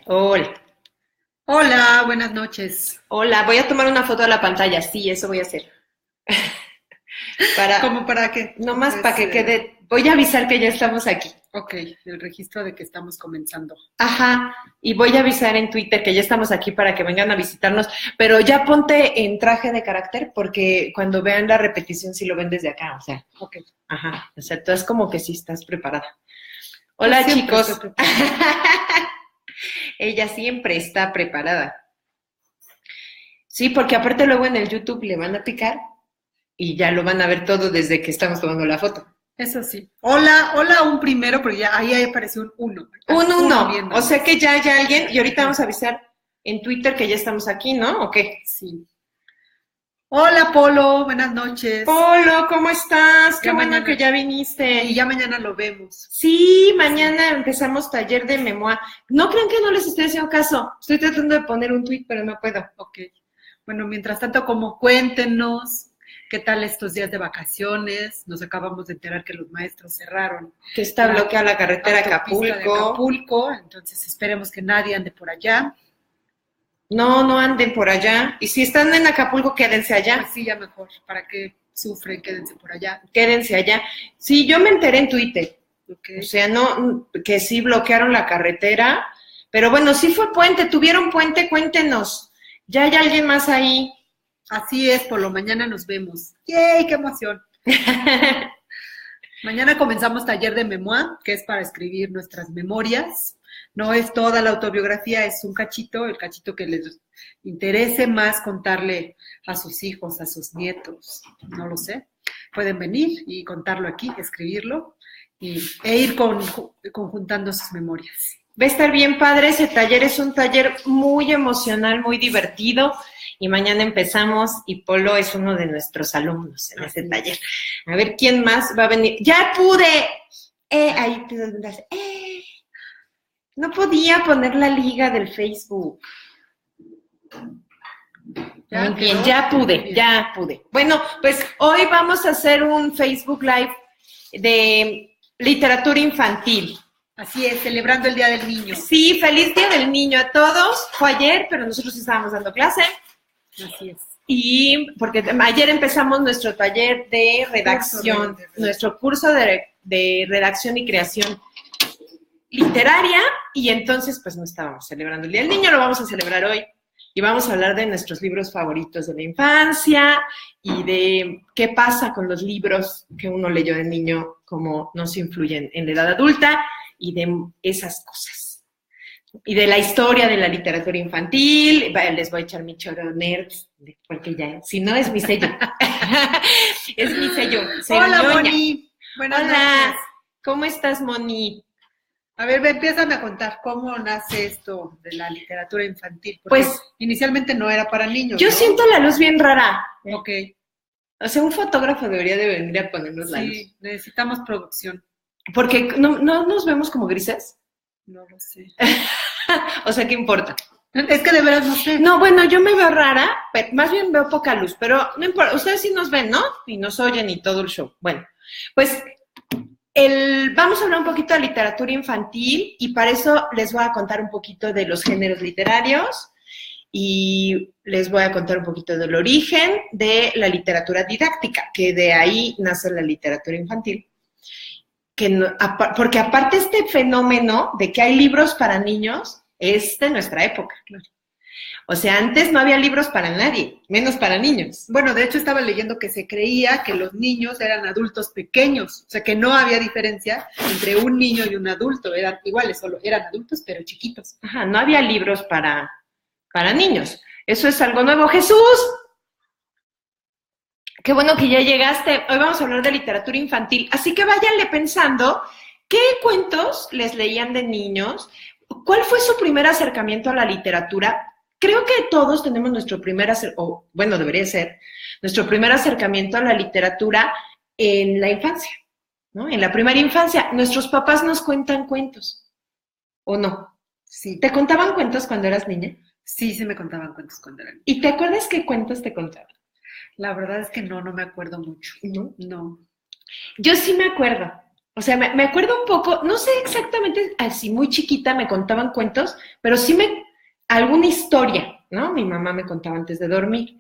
Hola, Hola, buenas noches. hola, voy a tomar una foto de la pantalla, sí, eso voy a hacer. Para, ¿Cómo para qué? nomás para Es, que quede, voy a avisar que ya estamos aquí. ok, el registro de que estamos comenzando. Ajá, y voy a avisar en Twitter que ya estamos aquí para que vengan a visitarnos, pero ya ponte en traje de carácter porque cuando vean la repetición sí lo ven desde acá, o sea, Ok, ajá, o sea, tú es como que sí estás preparada. pues Hola siempre estoy chicos, preparada. ella siempre está preparada. Sí, porque aparte luego en el YouTube le van a picar y ya lo van a ver todo desde que estamos tomando la foto. Eso sí. Hola, hola un primero, pero ya ahí apareció un uno. Hay Un uno uno, o sea que viéndonos. ya hay alguien y ahorita vamos a avisar en Twitter que ya estamos aquí, ¿no? ¿O qué? Sí. Hola, Polo, buenas noches. Polo, ¿cómo estás? Qué Ya bueno que mañana, ya y viniste. ya mañana lo vemos. Sí, Sí, mañana empezamos taller de memoir. No crean que no les estoy haciendo caso. Estoy tratando de poner un tweet, pero no puedo. ok. Bueno, mientras tanto, como cuéntenos qué tal estos días de vacaciones. Nos acabamos de enterar que los maestros cerraron Que está la bloqueada la carretera autopista de Acapulco. Acapulco, entonces esperemos que nadie ande por allá. No, no anden por allá. Y si están en Acapulco, quédense Pues allá. sí, ya mejor, para que sufren, quédense por allá. Quédense allá. Sí, yo me enteré en Twitter. Ok, O sea, no, que sí bloquearon la carretera, pero bueno, sí fue puente, tuvieron puente, cuéntenos. ¿Ya hay alguien más ahí? así es, por lo mañana nos vemos. ¡Yay! ¡Qué emoción! Mañana comenzamos taller de memoir, que es para escribir nuestras memorias. No es toda la autobiografía, es un cachito, el cachito que les interese más contarle a sus hijos, a sus nietos, no lo sé. Pueden venir y contarlo aquí, escribirlo e ir conjuntando sus memorias. Va a estar bien padre, ese taller es un taller muy emocional, muy divertido y mañana empezamos y Polo es uno de nuestros alumnos en ese Así taller. es. A ver quién más va a venir. ¡Ya pude! Ahí te das. No podía poner la liga del Facebook. Muy ¿Ya bien, quedó? ya Muy pude, bien. ya pude. Bueno, pues hoy vamos a hacer un Facebook Live de literatura infantil. Así es, celebrando el Día del Niño. Sí, feliz Día del Niño a todos. Fue ayer, pero nosotros estábamos dando clase. Así es. Y porque ayer empezamos nuestro taller de Curso redacción, de redacción. nuestro curso de redacción y creación literaria, y entonces pues no estábamos celebrando el Día del Niño, lo vamos a celebrar hoy. Y vamos a hablar de nuestros libros favoritos de la infancia y de qué pasa con los libros que uno leyó de niño, cómo nos influyen en la edad adulta y de esas cosas. Y de la historia de la literatura infantil, les voy a echar mi choro nerd, porque ya, si no es mi sello. Es mi sello, ser Hola, ñoña. Moni. Buenas Hola, noches. ¿cómo estás, Moni? A ver, empiézame a contar cómo nace esto de la literatura infantil, Pues porque inicialmente no era para niños, yo ¿no? siento la luz bien rara. Ok, O sea, un fotógrafo debería de venir a ponernos la luz. sí, necesitamos producción. Porque no nos vemos como grises. No lo sé. O sea, ¿qué importa? Es que de veras no sé. No, bueno, yo me veo rara, pero más bien veo poca luz, pero no importa, ustedes sí nos ven, ¿no? Y nos oyen y todo el show. Bueno, pues vamos a hablar un poquito de literatura infantil y para eso les voy a contar un poquito de los géneros literarios y les voy a contar un poquito del origen de la literatura didáctica, que de ahí nace la literatura infantil. Que no, porque aparte este fenómeno de que hay libros para niños es de nuestra época. Claro. O sea, antes no había libros para nadie, menos para niños. Bueno, de hecho estaba leyendo que se creía que los niños eran adultos pequeños, o sea que no había diferencia entre un niño y un adulto, eran iguales, solo eran adultos pero chiquitos. Ajá, no había libros para niños. Eso es algo nuevo. Jesús, qué bueno que ya llegaste. Hoy vamos a hablar de literatura infantil, así que váyanle pensando qué cuentos les leían de niños, cuál fue su primer acercamiento a la literatura. Creo que todos tenemos nuestro primer o bueno, debería ser, nuestro primer acercamiento a la literatura en la infancia, ¿no? En la primera infancia. Nuestros papás nos cuentan cuentos, ¿o no? Sí, ¿Te contaban cuentos cuando eras niña? sí, se me contaban cuentos cuando era niña. ¿Y te acuerdas qué cuentos te contaban? La verdad es que no me acuerdo mucho. ¿No? No. Yo sí me acuerdo. O sea, me acuerdo un poco, no sé exactamente, así muy chiquita me contaban cuentos, pero sí alguna historia, ¿no? Mi mamá me contaba antes de dormir.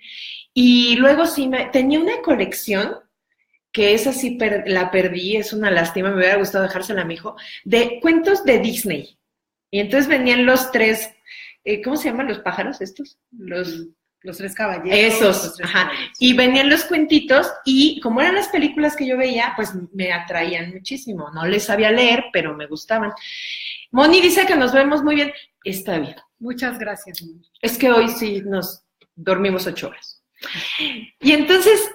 Y luego sí tenía una colección, que esa sí la perdí, es una lástima, me hubiera gustado dejársela a mi hijo, de cuentos de Disney. Y entonces venían los tres, ¿cómo se llaman los pájaros estos? Los tres caballeros. Esos, los tres ajá. caballeros. Y venían los cuentitos y como eran las películas que yo veía, pues me atraían muchísimo. No les sabía leer, pero me gustaban. Moni dice que nos vemos muy bien. Está bien. Muchas gracias, Moni. Es que hoy sí nos dormimos 8 horas. Y entonces,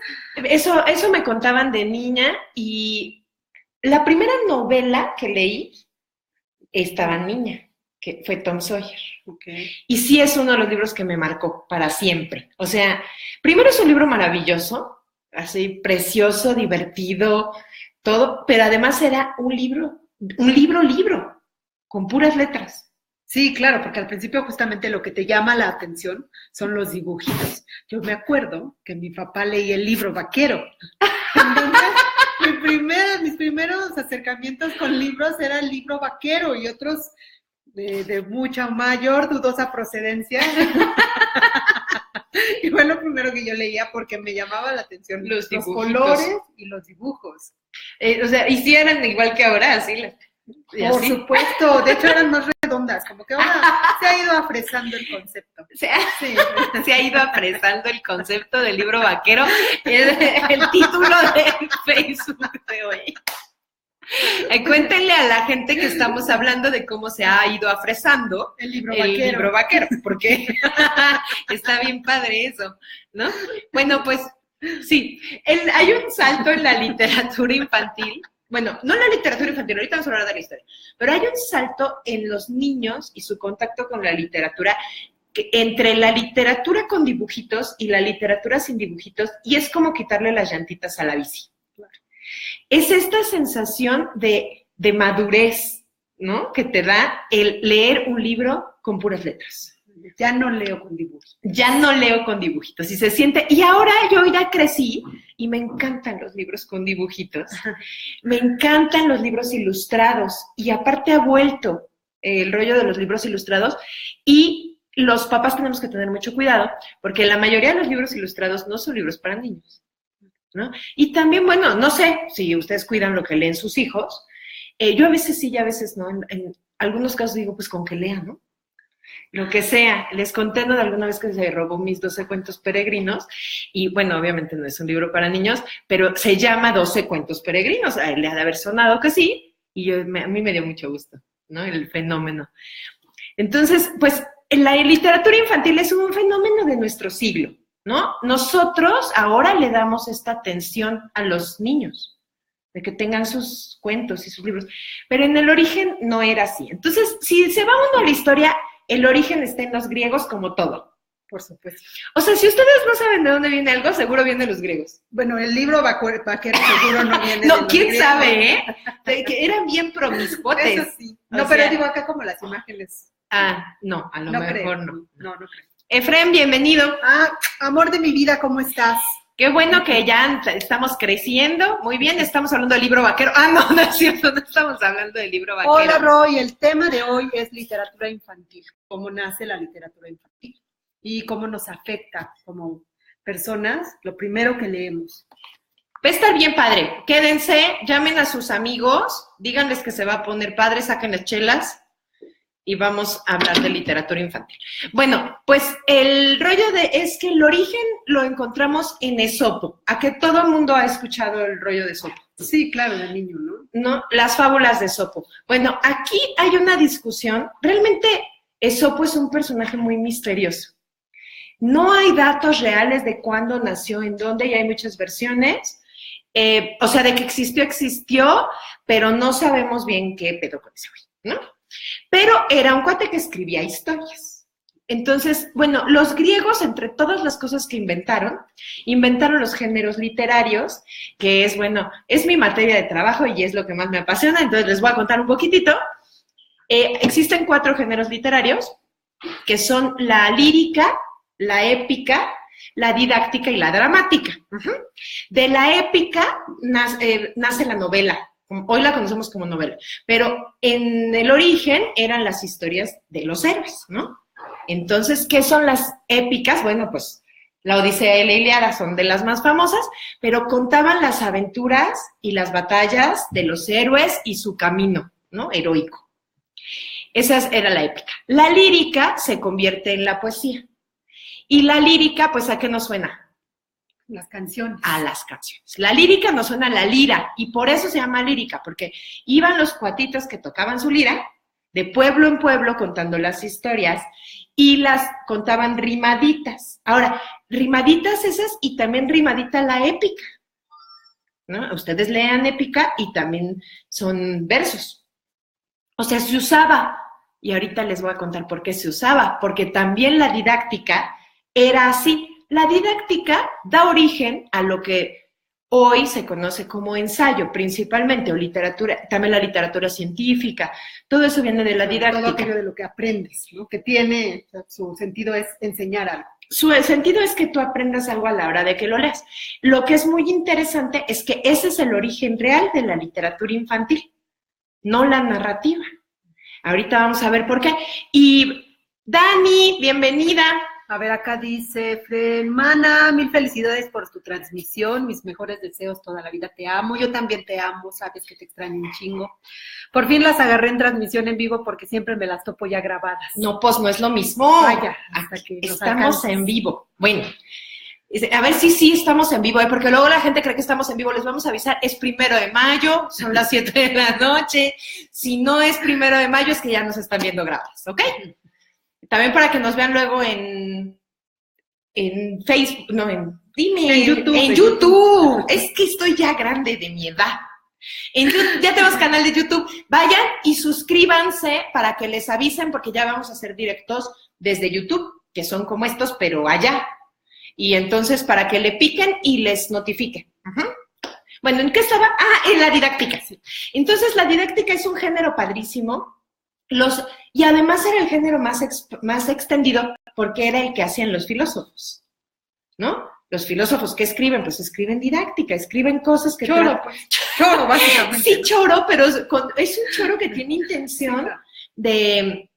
eso me contaban de niña y la primera novela que leí estaba niña, que fue Tom Sawyer. Okay. Y sí es uno de los libros que me marcó para siempre. O sea, primero es un libro maravilloso, así precioso, divertido, todo, pero además era un libro, con puras letras. Sí, claro, porque al principio justamente lo que te llama la atención son los dibujitos. Yo me acuerdo que mi papá leía el libro vaquero. Entonces, mis primeros acercamientos con libros era el libro vaquero y otros de mucha mayor, dudosa procedencia. Y fue lo primero que yo leía porque me llamaba la atención los colores y los dibujos. O sea, y sí eran igual que ahora, así. Por supuesto, de hecho eran más redondas, como que ahora se ha ido afresando el concepto. Se ha ido afresando el concepto del libro vaquero, es el título de Facebook de hoy. Cuéntenle a la gente que estamos hablando de cómo se ha ido afresando el libro vaquero, porque está bien padre eso, ¿no? Bueno, pues sí, hay un salto en la literatura infantil. Bueno, no en la literatura infantil, ahorita vamos a hablar de la historia, pero hay un salto en los niños y su contacto con la literatura, entre la literatura con dibujitos y la literatura sin dibujitos, y es como quitarle las llantitas a la bici. Es esta sensación de madurez, ¿no? Que te da el leer un libro con puras letras. Ya no leo con dibujos. Ya no leo con dibujitos. Y se siente, y ahora yo ya crecí y me encantan los libros con dibujitos. Me encantan los libros ilustrados. Y aparte ha vuelto el rollo de los libros ilustrados. Y los papás tenemos que tener mucho cuidado, porque la mayoría de los libros ilustrados no son libros para niños, ¿no? Y también, bueno, no sé si ustedes cuidan lo que leen sus hijos. Yo a veces sí y a veces no. En algunos casos digo, pues con que lean, ¿no? Lo que sea. Les conté de alguna vez que se robó mis 12 cuentos peregrinos y bueno, obviamente no es un libro para niños, pero se llama 12 cuentos peregrinos. A él le ha de haber sonado que sí y a mí me dio mucho gusto, ¿no? El fenómeno. Entonces, pues la literatura infantil es un fenómeno de nuestro siglo, ¿no? Nosotros ahora le damos esta atención a los niños, de que tengan sus cuentos y sus libros, pero en el origen no era así. Entonces, si se va uno a la historia, el origen está en los griegos como todo. Por supuesto. O sea, si ustedes no saben de dónde viene algo, seguro viene de los griegos. Bueno, el libro vaquero seguro no viene no, de los quién griegos. sabe, ¿eh? Que eran bien promiscuotes. Eso sí. No, pero digo acá como las imágenes. No, a lo mejor no. No creo. Efraín, bienvenido. Amor de mi vida, ¿cómo estás? Qué bueno que ya estamos creciendo. Muy bien, estamos hablando del libro vaquero. No es cierto, no estamos hablando del libro vaquero. Hola, Roy. El tema de hoy es literatura infantil. Cómo nace la literatura infantil y cómo nos afecta como personas lo primero que leemos. Va a estar bien padre. Quédense, llamen a sus amigos, díganles que se va a poner padre, saquen las chelas y vamos a hablar de literatura infantil. Bueno, pues el rollo es que el origen lo encontramos en Esopo. ¿A que todo el mundo ha escuchado el rollo de Esopo? Sí, claro, de niño, ¿no? No, las fábulas de Esopo. Bueno, aquí hay una discusión. Realmente Esopo es un personaje muy misterioso. No hay datos reales de cuándo nació, en dónde, y hay muchas versiones. O sea, de que existió, pero no sabemos bien qué pedo con ese güey, ¿no? Pero era un cuate que escribía historias. Entonces, bueno, los griegos, entre todas las cosas que inventaron los géneros literarios, que es, bueno, es mi materia de trabajo y es lo que más me apasiona, entonces les voy a contar un poquitito. Existen 4 géneros literarios, que son la lírica, la épica, la didáctica y la dramática. De la épica nace la novela Hoy la conocemos como novela, pero en el origen eran las historias de los héroes, ¿no? Entonces, ¿qué son las épicas? Bueno, pues la Odisea y la Ilíada son de las más famosas, pero contaban las aventuras y las batallas de los héroes y su camino, ¿no? Heroico. Esa era la épica. La lírica se convierte en la poesía. Y la lírica, pues, ¿a qué nos suena? Las canciones. A las canciones. La lírica nos suena a la lira, y por eso se llama lírica, porque iban los cuatitos que tocaban su lira, de pueblo en pueblo, contando las historias, y las contaban rimaditas. Ahora, rimaditas esas, y también rimadita la épica, ¿no? Ustedes lean épica, y también son versos. O sea, se usaba, y ahorita les voy a contar por qué se usaba, porque también la didáctica era así. La didáctica da origen a lo que hoy se conoce como ensayo, principalmente, o literatura, también la literatura científica, todo eso viene de la didáctica. Todo aquello de lo que aprendes, ¿no? Que tiene, su sentido es enseñar algo. Su sentido es que tú aprendas algo a la hora de que lo leas. Lo que es muy interesante es que ese es el origen real de la literatura infantil, no la narrativa. Ahorita vamos a ver por qué. Y Dani, bienvenida. A ver, acá dice Mana, 1000 felicidades por tu transmisión, mis mejores deseos toda la vida, te amo, yo también te amo, sabes que te extraño un chingo. Por fin las agarré en transmisión en vivo porque siempre me las topo ya grabadas. No, pues no es lo mismo. Vaya, hasta que estamos en vivo. Bueno, a ver si sí estamos en vivo, porque luego la gente cree que estamos en vivo. Les vamos a avisar, es 1 de mayo, son las 7 de la noche. Si no es 1 de mayo, es que ya nos están viendo grabadas, ¿ok? También para que nos vean luego en Facebook, no, en YouTube. En YouTube. Es que estoy ya grande de mi edad. Ya tenemos canal de YouTube. Vayan y suscríbanse para que les avisen, porque ya vamos a hacer directos desde YouTube, que son como estos, pero allá. Y entonces, para que le piquen y les notifiquen. Bueno, ¿en qué estaba? En la didáctica. Sí. Entonces, la didáctica es un género padrísimo. Y además era el género más extendido porque era el que hacían los filósofos, ¿no? Los filósofos, ¿qué escriben? Pues escriben didáctica, escriben cosas que... Choro, pues. Choro, básicamente. Sí, choro, pero es un choro que tiene intención de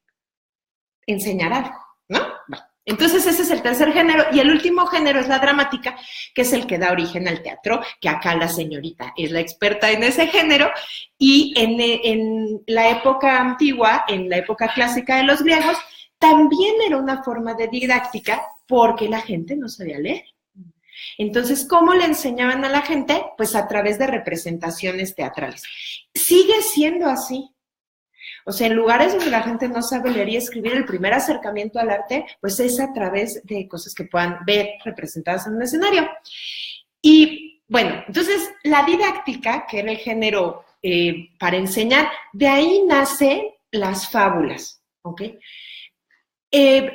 enseñar algo, ¿no? Bueno, entonces ese es el tercer género. Y el último género es la dramática, que es el que da origen al teatro, que acá la señorita es la experta en ese género. Y en la época antigua, en la época clásica de los griegos, también era una forma de didáctica porque la gente no sabía leer. Entonces, ¿cómo le enseñaban a la gente? Pues a través de representaciones teatrales. Sigue siendo así. O sea, en lugares donde la gente no sabe leer y escribir, el primer acercamiento al arte, pues es a través de cosas que puedan ver representadas en un escenario. Y bueno, entonces la didáctica, que era el género para enseñar, de ahí nacen las fábulas, ¿ok?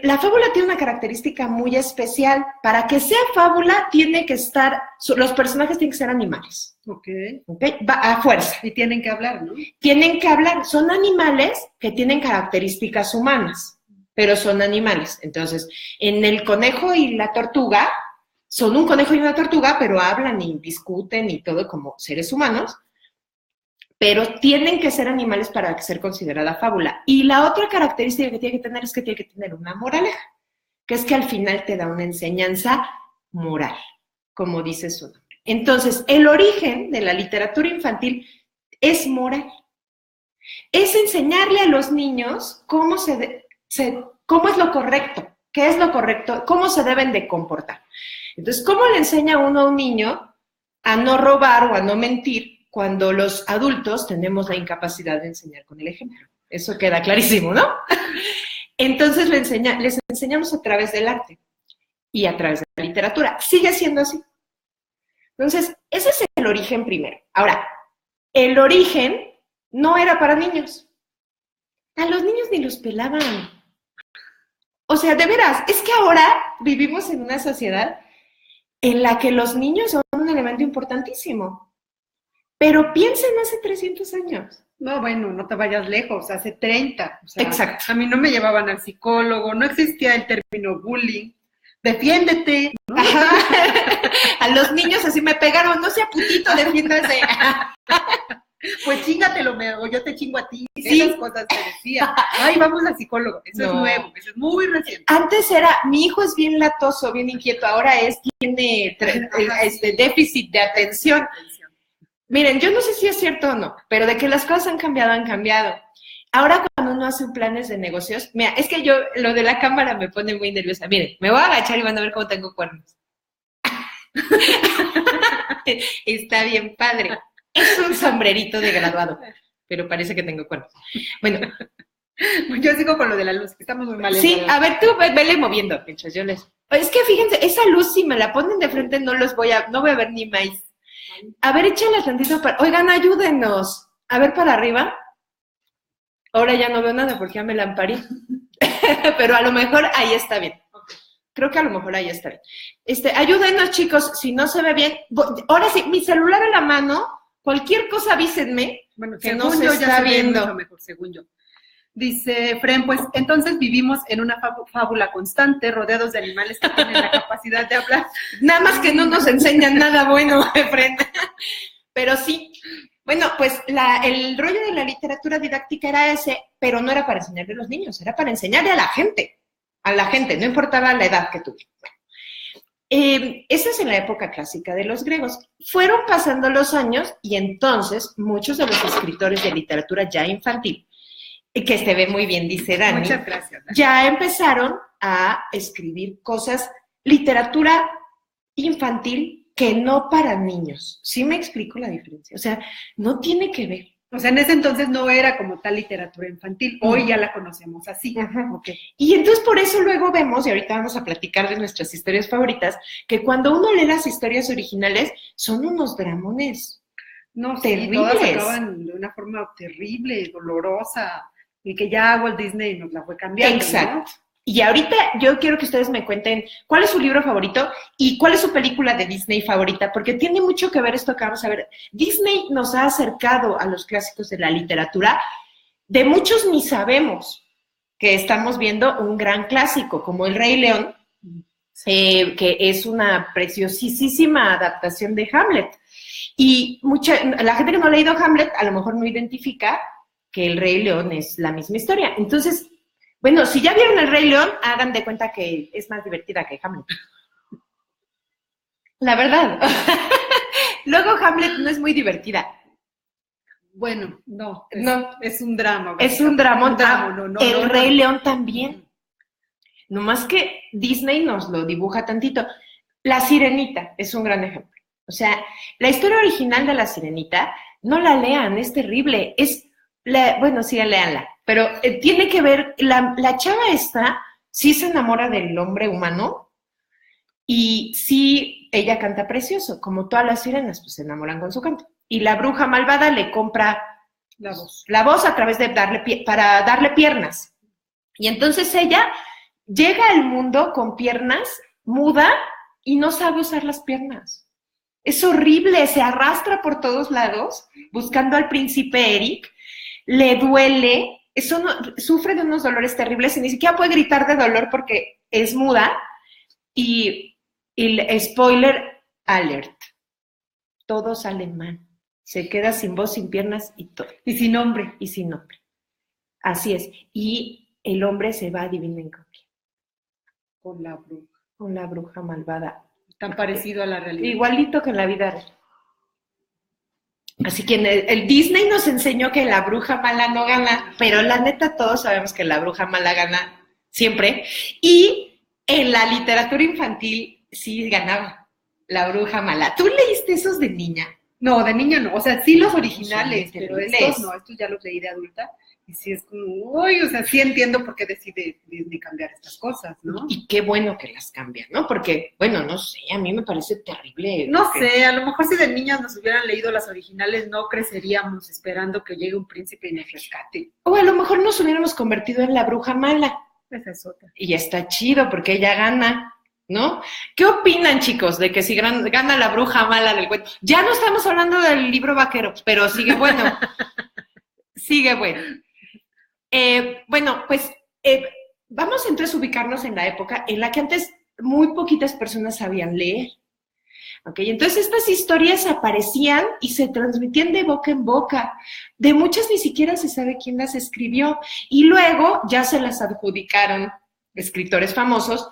La fábula tiene una característica muy especial. Para que sea fábula, tiene que estar, los personajes tienen que ser animales. Okay. Va a fuerza. Y tienen que hablar, ¿no? Tienen que hablar. Son animales que tienen características humanas, pero son animales. Entonces, en el conejo y la tortuga, son un conejo y una tortuga, pero hablan y discuten y todo como seres humanos. Pero tienen que ser animales para ser considerada fábula. Y la otra característica que tiene que tener es que tiene que tener una moraleja, que es que al final te da una enseñanza moral, como dice su nombre. Entonces, el origen de la literatura infantil es moral. Es enseñarle a los niños cómo es lo correcto, qué es lo correcto, cómo se deben de comportar. Entonces, ¿cómo le enseña uno a un niño a no robar o a no mentir cuando los adultos tenemos la incapacidad de enseñar con el ejemplo? Eso queda clarísimo, ¿no? Entonces les enseñamos a través del arte y a través de la literatura. Sigue siendo así. Entonces, ese es el origen primero. Ahora, el origen no era para niños. A los niños ni los pelaban. O sea, de veras, es que ahora vivimos en una sociedad en la que los niños son un elemento importantísimo. Pero piensen hace 300 años. No, bueno, no te vayas lejos, hace 30. O sea, exacto. A mí no me llevaban al psicólogo, no existía el término bullying. Defiéndete, ¿no? A los niños así me pegaron, no sea putito, defiéndase. Pues chingatelo, o yo te chingo a ti. Sí. Esas cosas te decía. Ay, vamos al psicólogo. Eso es No. nuevo, eso es muy reciente. Antes era, mi hijo es bien latoso, bien inquieto, ahora tiene déficit de atención. Miren, yo no sé si es cierto o no, pero de que las cosas han cambiado, han cambiado. Ahora cuando uno hace planes de negocios, mira, es que lo de la cámara me pone muy nerviosa. Miren, me voy a agachar y van a ver cómo tengo cuernos. Está bien padre. Es un sombrerito de graduado, pero parece que tengo cuernos. Bueno. Yo sigo con lo de la luz, que estamos muy mal. Sí, a ver, tú vele moviendo, pinches, yo les... Es que fíjense, esa luz si me la ponen de frente no voy a ver ni maíz. A ver, échale tantito para... Oigan, ayúdenos. A ver, para arriba. Ahora ya no veo nada porque ya me la amparí. Pero a lo mejor ahí está bien. Creo que a lo mejor ahí está bien. Ayúdenos, chicos, si no se ve bien. Ahora sí, mi celular en la mano, cualquier cosa avísenme. Bueno, que no se está ya se viendo. Mucho mejor, según yo. Dice Fren, pues entonces vivimos en una fábula constante, rodeados de animales que tienen la capacidad de hablar. Nada más que no nos enseñan nada bueno, Fren. Pero sí. Bueno, pues el rollo de la literatura didáctica era ese, pero no era para enseñarle a los niños, era para enseñarle a la gente, no importaba la edad que tuviera. Esa es en la época clásica de los griegos. Fueron pasando los años y entonces muchos de los escritores de literatura ya infantil, que se ve muy bien, dice Dani. Muchas gracias, Dani. Ya empezaron a escribir cosas, literatura infantil que no para niños. ¿Sí me explico la diferencia? O sea, no tiene que ver. O sea, en ese entonces no era como tal literatura infantil, hoy ya la conocemos así. Okay. Y entonces por eso luego vemos, y ahorita vamos a platicar de nuestras historias favoritas, que cuando uno lee las historias originales, son unos dramones. No, terribles. Sí, todas acaban de una forma terrible, dolorosa, y que ya Walt Disney nos la fue cambiando. Exacto. ¿no? Y ahorita yo quiero que ustedes me cuenten cuál es su libro favorito y cuál es su película de Disney favorita, porque tiene mucho que ver esto que vamos a ver. Disney nos ha acercado a los clásicos de la literatura. De muchos ni sabemos que estamos viendo un gran clásico, como El Rey León, que es una preciosísima adaptación de Hamlet. Y la gente que no ha leído Hamlet a lo mejor no identifica que El Rey León es la misma historia. Entonces, bueno, si ya vieron El Rey León, hagan de cuenta que es más divertida que Hamlet. La verdad. Luego Hamlet no es muy divertida. Bueno, no. Es un drama. Es un dramón. El Rey León León también. Nomás que Disney nos lo dibuja tantito. La Sirenita es un gran ejemplo. O sea, la historia original de La Sirenita, no la lean, es terrible. Bueno, sí, léanla. Pero tiene que ver, la chava esta sí se enamora del hombre humano y sí, ella canta precioso, como todas las sirenas, pues se enamoran con su canto. Y la bruja malvada le compra la voz a través de para darle piernas. Y entonces ella llega al mundo con piernas, muda, y no sabe usar las piernas. Es horrible, se arrastra por todos lados buscando al príncipe Eric, le duele, sufre de unos dolores terribles y ni siquiera puede gritar de dolor porque es muda. Y spoiler alert, todo sale mal. Se queda sin voz, sin piernas y todo. Y sin nombre. Y sin nombre. Así es. Y el hombre se va, adivinen con quién. Con la bruja. Con la bruja malvada. Tan parecido a la realidad. Igualito que en la vida real. Así que el Disney nos enseñó que la bruja mala no gana, pero la neta todos sabemos que la bruja mala gana siempre. Y en la literatura infantil sí ganaba la bruja mala. ¿Tú leíste esos de niña? No, de niña no. O sea, sí los originales, sí, pero estos ya los leí de adulta. Y sí es como, uy, o sea, sí entiendo por qué decide Disney cambiar estas cosas, ¿no? Y qué bueno que las cambian, ¿no? Porque, bueno, no sé, a mí me parece terrible. No sé, a lo mejor si de niñas nos hubieran leído las originales, no creceríamos esperando que llegue un príncipe y nos rescate. O a lo mejor nos hubiéramos convertido en la bruja mala. Esa es otra. Y ya está chido, porque ella gana, ¿no? ¿Qué opinan, chicos, de que si gana la bruja mala del cuento? Ya no estamos hablando del libro vaquero, pero sigue bueno. Sigue bueno. Bueno, pues vamos entonces a ubicarnos en la época en la que antes muy poquitas personas sabían leer. ¿Ok? Entonces estas historias aparecían y se transmitían de boca en boca. De muchas ni siquiera se sabe quién las escribió. Y luego ya se las adjudicaron escritores famosos,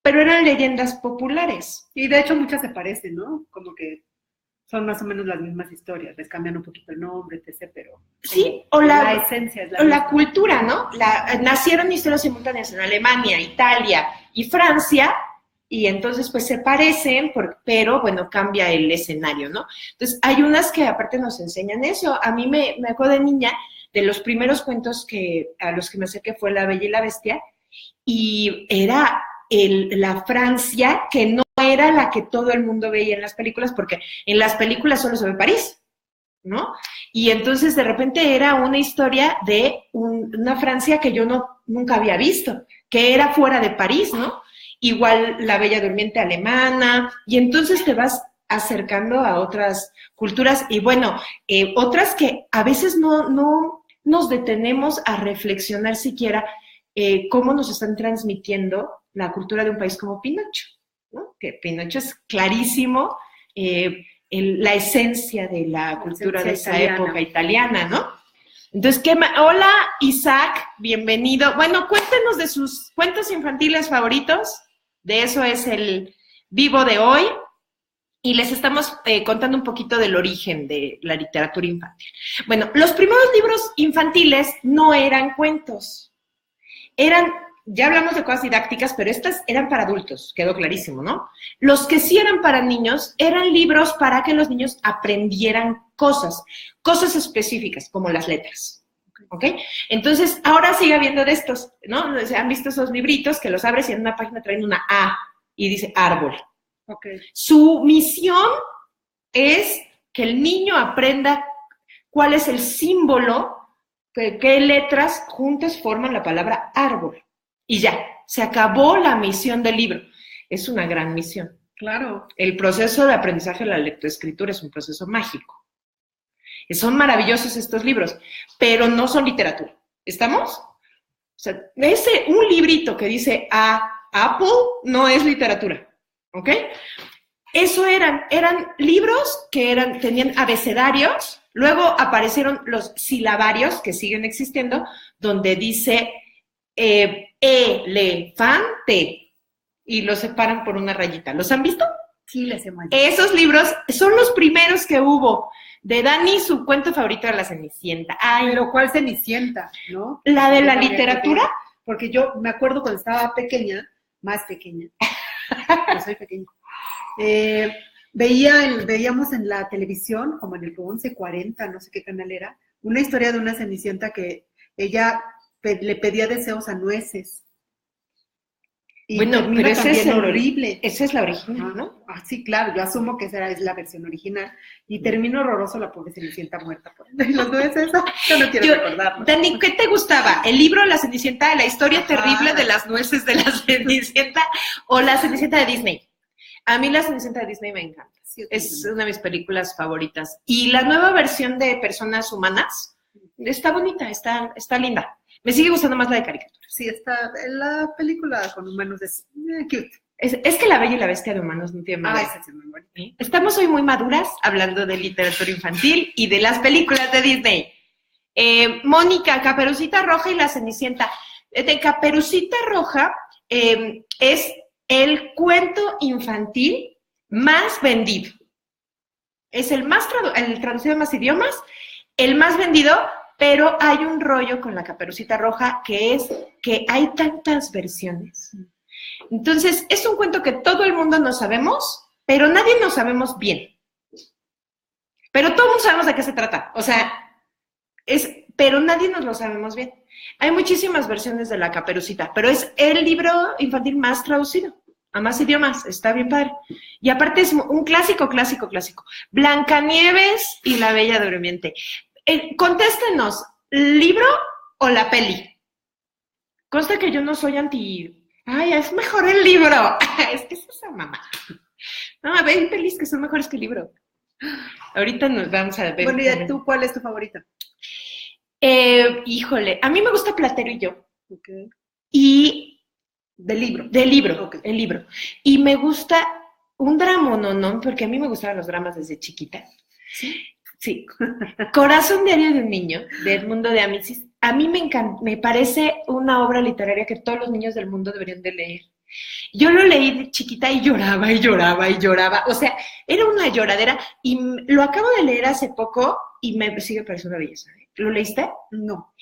pero eran leyendas populares. Y de hecho muchas se parecen, ¿no? Como que son más o menos las mismas historias, les cambian un poquito el nombre, etc., pero sí, o la esencia es la o misma. La cultura, ¿no? Nacieron historias simultáneas en Alemania, Italia y Francia, y entonces pues se parecen, pero bueno, cambia el escenario, ¿no? Entonces hay unas que aparte nos enseñan eso. A mí me acuerdo de niña, de los primeros cuentos a los que me acerqué fue La Bella y la Bestia, y era la Francia que no era la que todo el mundo veía en las películas, porque en las películas solo se ve París, ¿no? Y entonces de repente era una historia de una Francia que yo nunca había visto, que era fuera de París, ¿no? Igual La Bella Durmiente alemana, y entonces te vas acercando a otras culturas, y bueno, otras que a veces no nos detenemos a reflexionar siquiera cómo nos están transmitiendo la cultura de un país como Pinocho, ¿no? Que Pinocho es clarísimo la esencia de la cultura de esa época italiana, ¿no? Entonces, hola Isaac, bienvenido. Bueno, cuéntenos de sus cuentos infantiles favoritos, de eso es el vivo de hoy, y les estamos contando un poquito del origen de la literatura infantil. Bueno, los primeros libros infantiles no eran cuentos, ya hablamos de cosas didácticas, pero estas eran para adultos, quedó clarísimo, ¿no? Los que sí eran para niños eran libros para que los niños aprendieran cosas específicas, como las letras, ¿ok? Entonces, ahora sigue habiendo de estos, ¿no? ¿Han visto esos libritos que los abres y en una página traen una A y dice árbol? Okay. Su misión es que el niño aprenda cuál es el símbolo, qué letras juntas forman la palabra árbol. Y ya, se acabó la misión del libro. Es una gran misión. Claro. El proceso de aprendizaje de la lectoescritura es un proceso mágico. Son maravillosos estos libros, pero no son literatura. ¿Estamos? O sea, un librito que dice Apple no es literatura. ¿Ok? Eso eran libros que tenían abecedarios, luego aparecieron los silabarios que siguen existiendo, donde dice elefante y los separan por una rayita. ¿Los han visto? Sí, les hemos visto. Esos libros son los primeros que hubo. De Dani, su cuento favorito era La Cenicienta. Ay, pero ¿cuál Cenicienta? ¿No? ¿La de la literatura? Porque yo me acuerdo cuando estaba pequeña, más pequeña, no soy pequeña, veíamos en la televisión, como en el 11:40, no sé qué canal era, una historia de una Cenicienta que ella le pedía deseos a nueces. Y bueno, pero esa es horrible. Esa es la original, ¿no? Sí, claro, yo asumo que esa es la versión original. Y terminó horroroso la pobre Cenicienta muerta. ¿Y los nueces? Yo no quiero recordarlo. Dani, ¿qué te gustaba? ¿El libro La Cenicienta, la historia terrible de las nueces de la Cenicienta o la Cenicienta de Disney? A mí la Cenicienta de Disney me encanta. Sí, es una de mis películas favoritas. Y la nueva versión de Personas Humanas está bonita, está linda. Me sigue gustando más la de caricatura. Sí, la película con humanos es cute. Es que La Bella y la Bestia de humanos no tiene madre. Esa es muy bonita. Estamos hoy muy maduras hablando de literatura infantil y de las películas de Disney. Mónica, Caperucita Roja y la Cenicienta. De Caperucita Roja es el cuento infantil más vendido. Es el traducido en más idiomas, el más vendido. Pero hay un rollo con la Caperucita Roja que es que hay tantas versiones. Entonces, es un cuento que todo el mundo no sabemos, pero nadie nos sabemos bien. Pero todo el mundo sabemos de qué se trata. O sea, pero nadie nos lo sabemos bien. Hay muchísimas versiones de la Caperucita, pero es el libro infantil más traducido a más idiomas. Está bien padre. Y aparte es un clásico. Blancanieves y la Bella Durmiente. Contéstenos, ¿libro o la peli? Consta que yo no soy Ay, es mejor el libro. Es que es esa mamá. No, hay pelis que son mejores que el libro. Ahorita nos vamos a ver. Bueno, ¿y tú cuál es tu favorita? Híjole, a mí me gusta Platero y yo. Okay. Y del libro. Okay. El libro. Y me gusta un drama, no, porque a mí me gustaban los dramas desde chiquita. ¿Sí? Sí. Corazón diario de un niño, de Edmundo de Amicis. A mí me parece una obra literaria que todos los niños del mundo deberían de leer. Yo lo leí de chiquita y lloraba y lloraba y lloraba. O sea, era una lloradera y lo acabo de leer hace poco y me sigue pareciendo una belleza. ¿Lo leíste? No.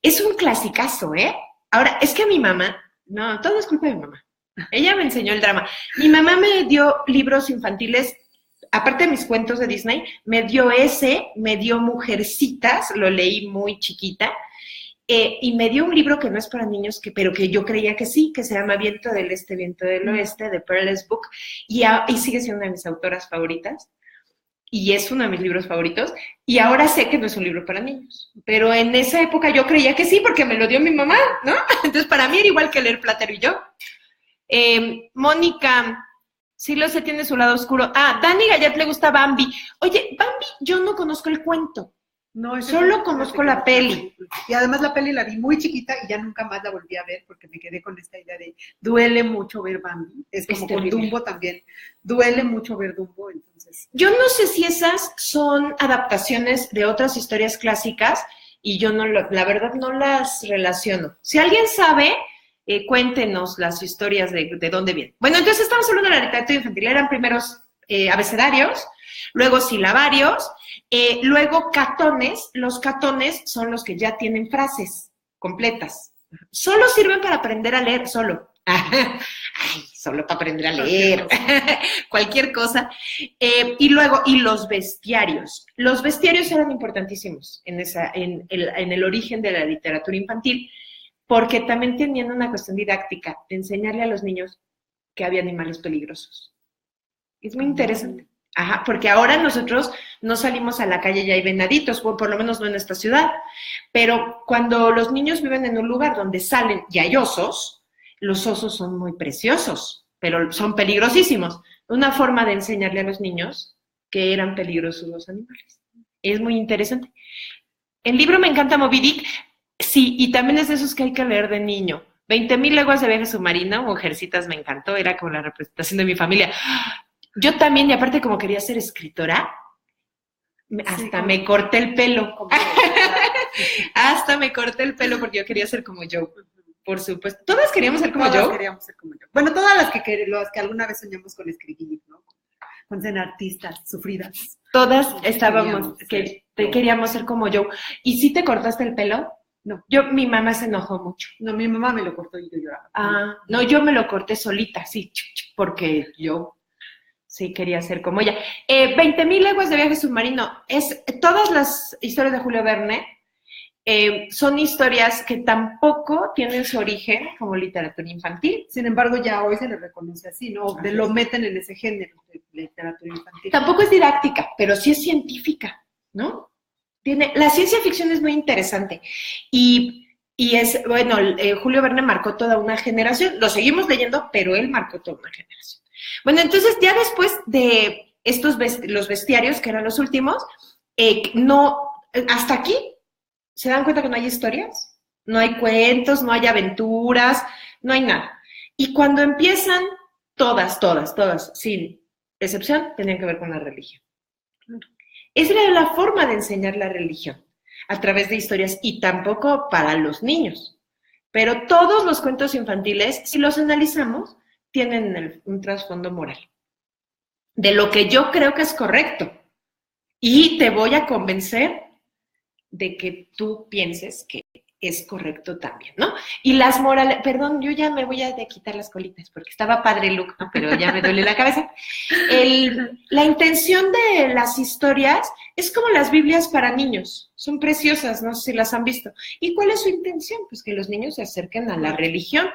Es un clasicazo, ¿eh? Ahora, es que a mi mamá, no, todo es culpa de mi mamá. Ella me enseñó el drama. Mi mamá me dio libros infantiles, aparte de mis cuentos de Disney, me dio Mujercitas, lo leí muy chiquita, y me dio un libro que no es para niños, pero que yo creía que sí, que se llama Viento del Este, Viento del Oeste, de Pearl's Book, y sigue siendo una de mis autoras favoritas, y es uno de mis libros favoritos, y ahora sé que no es un libro para niños, pero en esa época yo creía que sí, porque me lo dio mi mamá, ¿no? Entonces para mí era igual que leer Platero y yo. Mónica, sí lo sé, tiene su lado oscuro. Dani Gallet le gusta Bambi. Oye, Bambi, yo no conozco el cuento. No, solo conozco la peli. Y además la peli la vi muy chiquita y ya nunca más la volví a ver porque me quedé con esta idea de duele mucho ver Bambi. Es como con Dumbo también. Duele mucho ver Dumbo, entonces. Yo no sé si esas son adaptaciones de otras historias clásicas y yo no, la verdad no las relaciono. Si alguien sabe, cuéntenos las historias de dónde vienen. Bueno, entonces estamos hablando de la literatura infantil. Eran primeros abecedarios, luego silabarios, luego catones. Los catones son los que ya tienen frases completas. Solo sirven para aprender a leer, solo. Ay, solo para aprender a leer. Cualquier cosa. Y luego, los bestiarios. Los bestiarios eran importantísimos en el origen de la literatura infantil, porque también tenían una cuestión didáctica, de enseñarle a los niños que había animales peligrosos. Es muy interesante. Ajá, porque ahora nosotros no salimos a la calle y hay venaditos, o por lo menos no en esta ciudad, pero cuando los niños viven en un lugar donde salen y hay osos, los osos son muy preciosos, pero son peligrosísimos. Una forma de enseñarle a los niños que eran peligrosos los animales. Es muy interesante. El libro me encanta, Moby Dick. Sí, y también es de esos que hay que leer de niño. 20,000 leguas de viaje submarino, Mujercitas me encantó, era como la representación de mi familia. Yo también, y aparte como quería ser escritora, hasta me corté el pelo. Hasta me corté el pelo porque yo quería ser como Joe, por supuesto. Todas queríamos ser como Joe. Todas queríamos ser como Joe. Bueno, todas las que alguna vez soñamos con escribir, ¿no? Con ser artistas, sufridas. Todas queríamos ser como Joe. ¿Y si te cortaste el pelo? No. Mi mamá se enojó mucho. No, mi mamá me lo cortó y yo lloraba. No, yo me lo corté solita, sí, porque yo sí quería ser como ella. 20,000 leguas de viaje submarino. Todas las historias de Julio Verne son historias que tampoco tienen su origen como literatura infantil. Sin embargo, ya hoy se le reconoce así, ¿no? Lo meten en ese género de literatura infantil. Tampoco es didáctica, pero sí es científica, ¿no? La ciencia ficción es muy interesante y es, bueno, Julio Verne marcó toda una generación, lo seguimos leyendo, pero él marcó toda una generación. Bueno, entonces ya después de los bestiarios, que eran los últimos, hasta aquí, ¿se dan cuenta que no hay historias? No hay cuentos, no hay aventuras, no hay nada. Y cuando empiezan, todas, sin excepción, tenían que ver con la religión. Esa era la forma de enseñar la religión, a través de historias, y tampoco para los niños. Pero todos los cuentos infantiles, si los analizamos, tienen un trasfondo moral, de lo que yo creo que es correcto. Y te voy a convencer de que tú pienses que es correcto también, ¿no? Y las morales, perdón, yo ya me voy a quitar las colitas, porque estaba padre el look, ¿no? Pero ya me duele la cabeza. La intención de las historias es como las Biblias para niños, son preciosas, no sé si las han visto. ¿Y cuál es su intención? Pues que los niños se acerquen a la religión,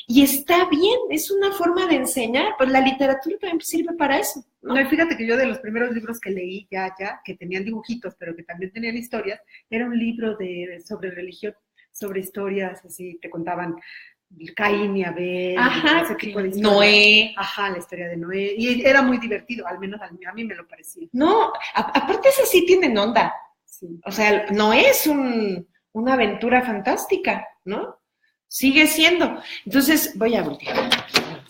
y está bien, es una forma de enseñar, pues la literatura también sirve para eso, ¿no? No, y fíjate que yo de los primeros libros que leí ya, que tenían dibujitos, pero que también tenían historias, era un libro sobre religión, sobre historias, así, te contaban Caín y Abel, ese tipo de historias. Noé. Ajá, la historia de Noé. Y era muy divertido, al menos a mí me lo parecía. No, aparte ese sí tienen onda. Sí. O sea, Noé es una aventura fantástica, ¿no? Sigue siendo. Entonces, voy a voltear.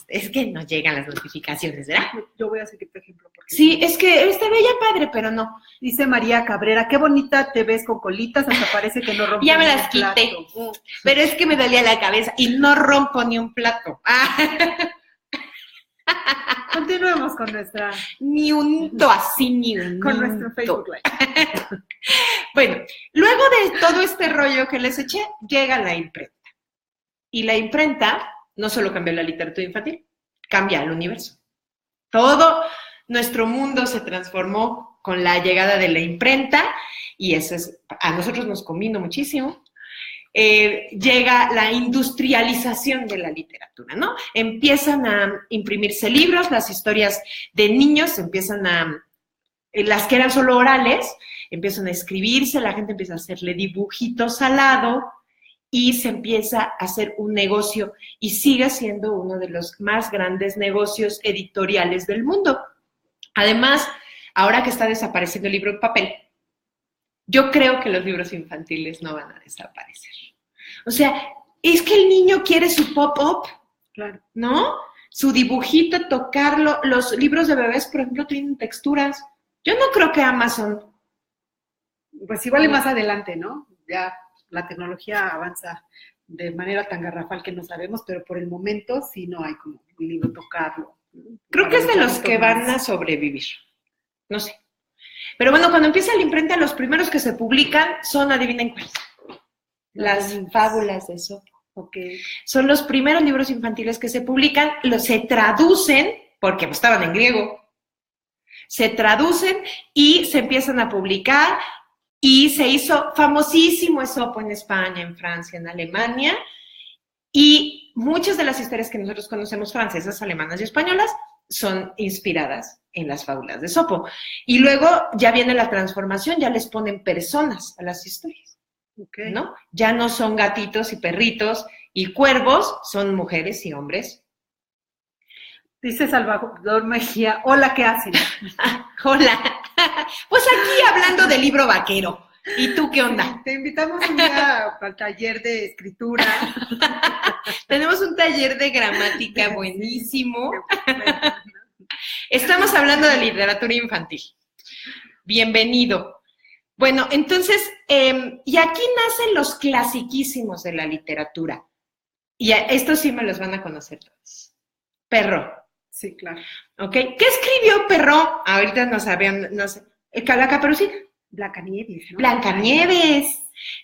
es que no llegan las notificaciones, ¿verdad? Yo voy a seguir tu ejemplo. Porque Sí, es que está bella padre, pero no. Dice María Cabrera, qué bonita te ves con colitas, hasta parece que no rompes Ya me ni las un quité, plato. pero es que me dolía la cabeza y no rompo ni un plato. Continuemos con nuestra... Ni unto, así ni un Con nuestro Facebook Live. Bueno, luego de todo este rollo que les eché, llega la imprenta. Y la imprenta no solo cambió la literatura infantil, cambia el universo. Todo nuestro mundo se transformó con la llegada de la imprenta y eso a nosotros nos convino muchísimo. Llega la industrialización de la literatura, ¿no? Empiezan a imprimirse libros, las historias de niños las que eran solo orales, empiezan a escribirse, la gente empieza a hacerle dibujitos al lado y se empieza a hacer un negocio y sigue siendo uno de los más grandes negocios editoriales del mundo. Además, ahora que está desapareciendo el libro en papel, yo creo que los libros infantiles no van a desaparecer. O sea, es que el niño quiere su pop-up, Claro. ¿no? Su dibujito, tocarlo. Los libros de bebés, por ejemplo, tienen texturas. Yo no creo que Amazon... Pues igual y más adelante, ¿no? Ya la tecnología avanza de manera tan garrafal que no sabemos, pero por el momento sí no hay como un libro tocarlo. Creo que es de los que van a sobrevivir. No sé. Pero bueno, cuando empieza la imprenta, los primeros que se publican son, adivinen cuáles. Las fábulas de Esopo. Okay. Son los primeros libros infantiles que se publican, se traducen, porque estaban en griego, se traducen y se empiezan a publicar y se hizo famosísimo Esopo en España, en Francia, en Alemania y muchas de las historias que nosotros conocemos, francesas, alemanas y españolas, son inspiradas en las fábulas de Esopo. Y luego ya viene la transformación, ya les ponen personas a las historias, Okay. ¿no? Ya no son gatitos y perritos y cuervos, son mujeres y hombres. Dice Salvador Mejía, hola, ¿qué hacen? Hola. Pues aquí hablando del libro vaquero. ¿Y tú qué onda? Sí, te invitamos un día al taller de escritura. Tenemos un taller de gramática buenísimo. Estamos hablando de literatura infantil. Bienvenido. Bueno, entonces, y aquí nacen los clasiquísimos de la literatura. Y estos sí me los van a conocer todos. Perrault. Sí, claro. ¿Ok? ¿Qué escribió Perrault? Ahorita no sabían, no sé. La Caperucita. Blancanieves, ¿no? Blancanieves.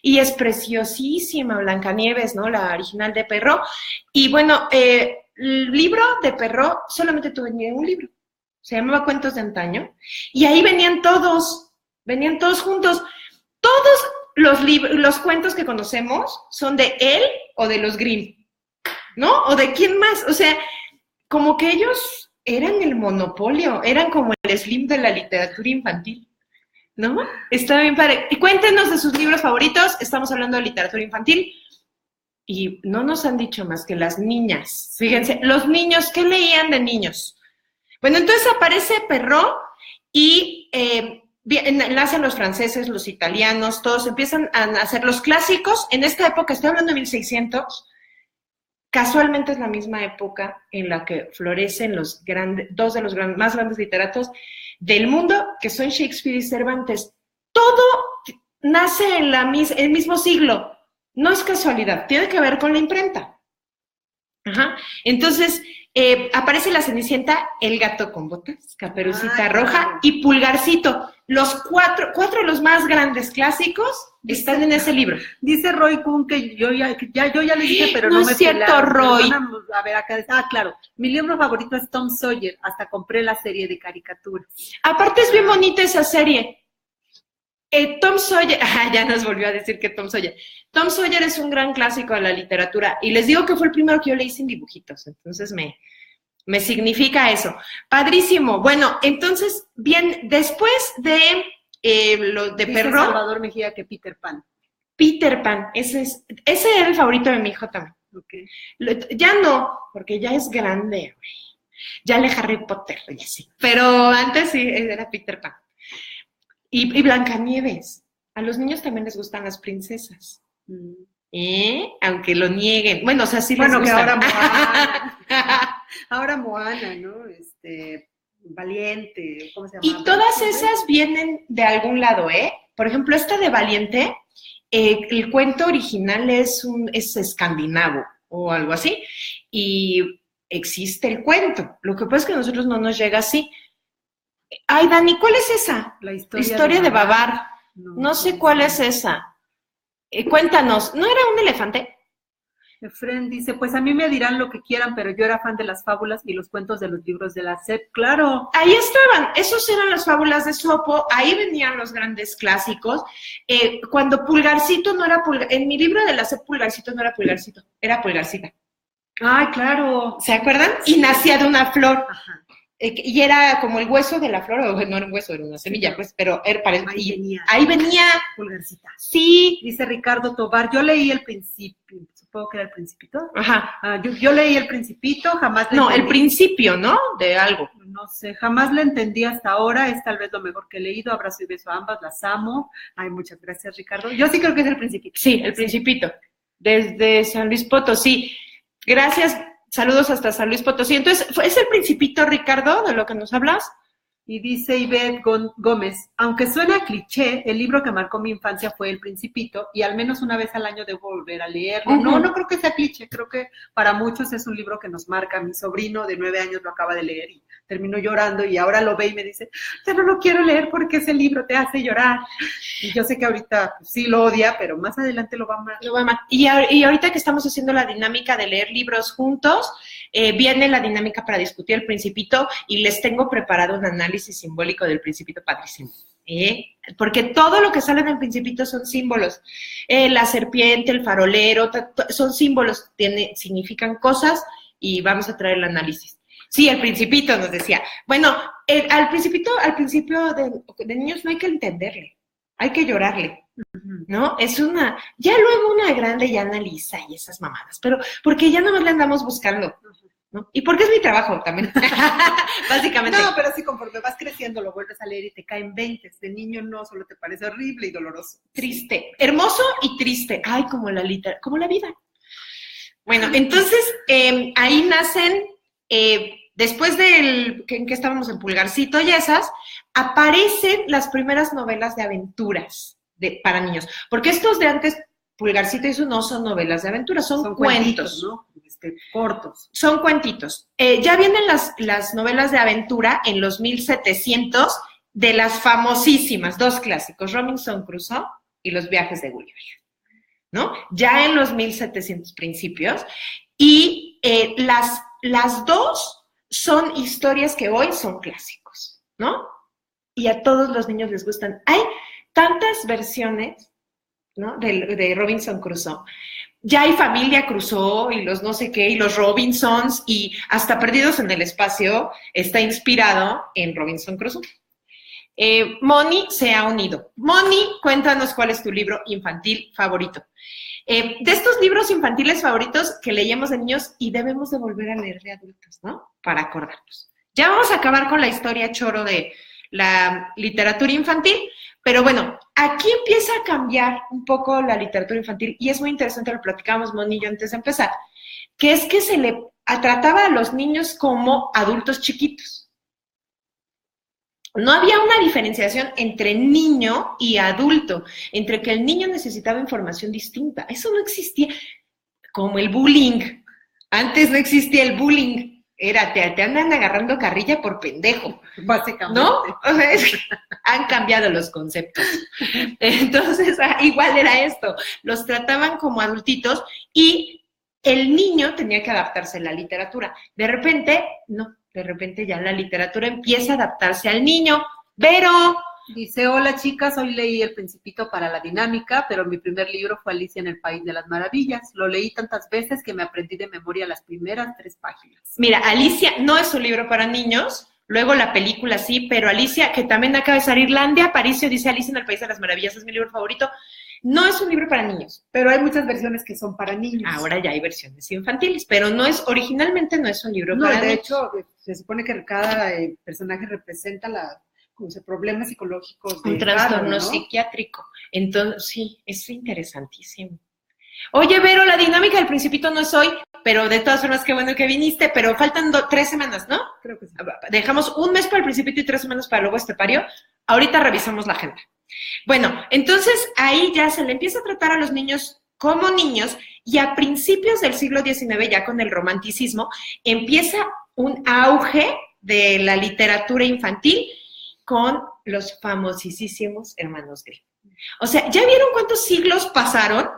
Y es preciosísima Blancanieves, ¿no? La original de Perrault. Y bueno, el libro de Perrault solamente tuve un libro. Se llamaba Cuentos de Antaño. Y ahí venían todos juntos. Todos los cuentos que conocemos son de él o de los Grimm, ¿no? O de quién más. O sea, como que ellos eran el monopolio, eran como el Slim de la literatura infantil, ¿no? Está bien padre. Y cuéntenos de sus libros favoritos. Estamos hablando de literatura infantil. Y no nos han dicho más que las niñas. Fíjense, los niños, ¿qué leían de niños? Bueno, entonces aparece Perrault y nacen los franceses, los italianos, todos empiezan a hacer los clásicos. En esta época, estoy hablando de 1600, casualmente es la misma época en la que florecen dos de los más grandes literatos del mundo, que son Shakespeare y Cervantes. Todo nace en el mismo siglo. No es casualidad, tiene que ver con la imprenta. Ajá. Entonces, aparece la Cenicienta, el gato con botas, Caperucita Roja claro. Y Pulgarcito. Los cuatro de los más grandes clásicos están en ese libro. Dice Roy Kuhn que yo ya le dije, pero no me es cierto, pelaron. Roy. A ver, acá está. Claro. Mi libro favorito es Tom Sawyer. Hasta compré la serie de caricaturas. Aparte es bien bonita esa serie. Tom Sawyer, ya nos volvió a decir que Tom Sawyer. Tom Sawyer es un gran clásico de la literatura y les digo que fue el primero que yo leí sin dibujitos, entonces me significa eso. Padrísimo. Bueno, entonces, bien, después de lo de Dice Perrault. Salvador Mejía que Peter Pan. Peter Pan, ese era el favorito de mi hijo también. Okay. Ya no, porque ya es grande, güey. Ya lee Harry Potter, ya sí. Pero antes sí, era Peter Pan. Y Blancanieves. A los niños también les gustan las princesas. Aunque lo nieguen. Bueno, o sea, sí les bueno, gustan. que ahora Ahora Moana, ¿no? Valiente, ¿cómo se llama? Y todas esas vienen de algún lado, ¿eh? Por ejemplo, esta de Valiente, el cuento original es escandinavo o algo así, y existe el cuento. Lo que pasa es que a nosotros no nos llega así. Ay, Dani, ¿cuál es esa? La historia de Babar. No sé cuál es esa. Cuéntanos, ¿no era un elefante? Efren dice, pues a mí me dirán lo que quieran, pero yo era fan de las fábulas y los cuentos de los libros de la SEP, claro. Ahí estaban, esos eran las fábulas de Esopo, ahí venían los grandes clásicos. Cuando Pulgarcito no era en mi libro de la SEP Pulgarcito no era Pulgarcito, era Pulgarcita. Ay, claro. ¿Se acuerdan? Y nacía de una flor. Ajá. Y era como el hueso de la flor, o no era un hueso, era una semilla, sí, pues, pero era ahí venía. Pulgarcita. Sí. Dice Ricardo Tobar, yo leí El Principio, supongo que era El Principito. Ajá. Yo leí El Principito, jamás le entendí. El principio, ¿no? De algo. No sé, jamás le entendí hasta ahora, es tal vez lo mejor que he leído, abrazo y beso a ambas, las amo. Ay, muchas gracias, Ricardo. Yo sí creo que es El Principito. Sí, El Principito, desde San Luis Potosí. Gracias. Saludos hasta San Luis Potosí. Entonces, ¿es El Principito, Ricardo, de lo que nos hablas? Y dice Ivette Gómez, aunque suena cliché, el libro que marcó mi infancia fue El Principito y al menos una vez al año debo volver a leerlo. Uh-huh. No creo que sea cliché, creo que para muchos es un libro que nos marca. Mi sobrino de 9 años lo acaba de leer y terminó llorando y ahora lo ve y me dice, ya no lo quiero leer porque ese libro te hace llorar. Y yo sé que ahorita pues, sí lo odia, pero más adelante lo va a amar. Y ahorita que estamos haciendo la dinámica de leer libros juntos, viene la dinámica para discutir El Principito y les tengo preparado un análisis simbólico del Principito padrísimo. Porque todo lo que sale en El Principito son símbolos. La serpiente, el farolero, son símbolos, significan cosas y vamos a traer el análisis. Sí, El Principito nos decía. Bueno, al principio de niños no hay que entenderle, hay que llorarle, ¿no? Ya luego una grande ya analiza y esas mamadas, pero porque ya nada más le andamos buscando, ¿no? Y porque es mi trabajo también, básicamente. No, pero sí, conforme vas creciendo lo vuelves a leer y te caen 20. De niño no, solo te parece horrible y doloroso. Triste, hermoso y triste. Ay, como la vida. Bueno, entonces, ahí nacen... después en que estábamos en Pulgarcito y esas, aparecen las primeras novelas de aventuras para niños. Porque estos de antes, Pulgarcito y eso no son novelas de aventuras, son cuentos, ¿no? Cortos. Son cuentitos. Ya vienen las novelas de aventura en los 1700 de las famosísimas, 2 clásicos, Robinson Crusoe y Los viajes de Gulliver, ¿no? Ya en los 1700 principios. Y las 2 son historias que hoy son clásicos, ¿no? Y a todos los niños les gustan. Hay tantas versiones, ¿no? De Robinson Crusoe. Ya hay Familia Crusoe y los no sé qué, y los Robinsons, y hasta Perdidos en el Espacio está inspirado en Robinson Crusoe. Moni se ha unido. Moni, cuéntanos cuál es tu libro infantil favorito. De estos libros infantiles favoritos que leíamos de niños y debemos de volver a leer de adultos, ¿no? Para acordarnos. Ya vamos a acabar con la historia choro de la literatura infantil, pero bueno, aquí empieza a cambiar un poco la literatura infantil y es muy interesante, lo platicábamos Moni y yo antes de empezar, que es que se le trataba a los niños como adultos chiquitos. No había una diferenciación entre niño y adulto, entre que el niño necesitaba información distinta. Eso no existía, como el bullying. Antes no existía el bullying. Era, te andan agarrando carrilla por pendejo. Básicamente. ¿No? O sea, han cambiado los conceptos. Entonces, igual era esto. Los trataban como adultitos y el niño tenía que adaptarse a la literatura. De repente, no. De repente ya la literatura empieza a adaptarse al niño. Pero... Dice, hola chicas, hoy leí El Principito para la dinámica, pero mi primer libro fue Alicia en el País de las Maravillas. Lo leí tantas veces que me aprendí de memoria las primeras 3 páginas. Mira, Alicia no es un libro para niños, luego la película sí, pero Alicia, que también acaba de salir, Landia Aparicio dice Alicia en el País de las Maravillas, es mi libro favorito. No es un libro para niños. Pero hay muchas versiones que son para niños. Ahora ya hay versiones infantiles, pero originalmente no es un libro para niños. No, de hecho, se supone que cada personaje representa problemas psicológicos. Un trastorno psiquiátrico. Entonces, sí, es interesantísimo. Oye, Vero, la dinámica del Principito no es hoy, pero de todas formas, qué bueno que viniste, pero faltan 3 semanas, ¿no? Creo que sí. Dejamos un mes para el Principito y 3 semanas para Lobo Estepario. Ahorita revisamos la agenda. Bueno, entonces ahí ya se le empieza a tratar a los niños como niños y a principios del siglo XIX, ya con el romanticismo, empieza un auge de la literatura infantil con los famosísimos hermanos Grimm. O sea, ¿ya vieron cuántos siglos pasaron?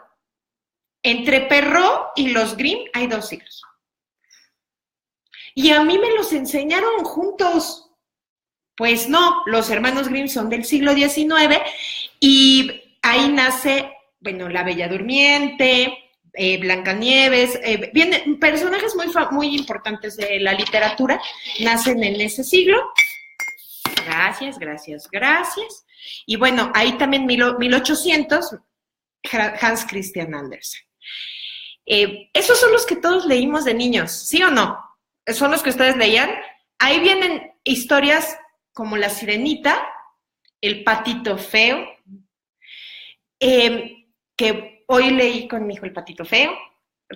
Entre Perrault y los Grimm hay 2 siglos. Y a mí me los enseñaron juntos. Pues no, los hermanos Grimm son del siglo XIX y ahí nace, bueno, La Bella Durmiente, Blancanieves, vienen personajes muy importantes de la literatura, nacen en ese siglo. Gracias. Y bueno, ahí también 1800, Hans Christian Andersen. Esos son los que todos leímos de niños, ¿sí o no? Son los que ustedes leían. Ahí vienen historias como La Sirenita, El Patito Feo, que hoy leí con mi hijo El Patito Feo,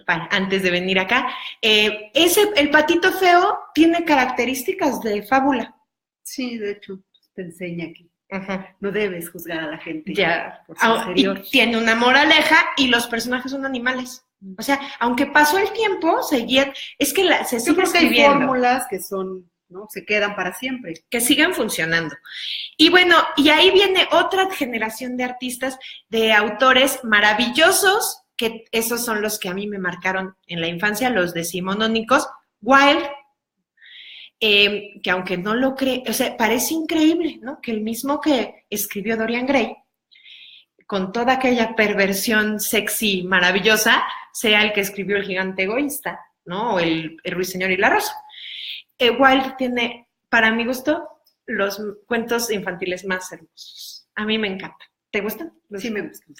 antes de venir acá. El Patito Feo tiene características de fábula. Sí, de hecho, te enseña que Uh-huh. no debes juzgar a la gente ya por su exterior. Y tiene una moraleja y los personajes son animales. O sea, aunque pasó el tiempo, seguían, es que se sigue escribiendo. Hay fórmulas que son, ¿no? Se quedan para siempre. Que sigan funcionando. Y bueno, y ahí viene otra generación de artistas, de autores maravillosos, que esos son los que a mí me marcaron en la infancia, los decimonónicos. Wilde, que aunque no lo cree, o sea, parece increíble, ¿no? Que el mismo que escribió Dorian Gray, con toda aquella perversión sexy maravillosa, sea el que escribió El Gigante Egoísta, ¿no? O el Ruiseñor y la Rosa. Wilde tiene, para mi gusto, los cuentos infantiles más hermosos. A mí me encanta. ¿Te gustan? Sí, me gustan.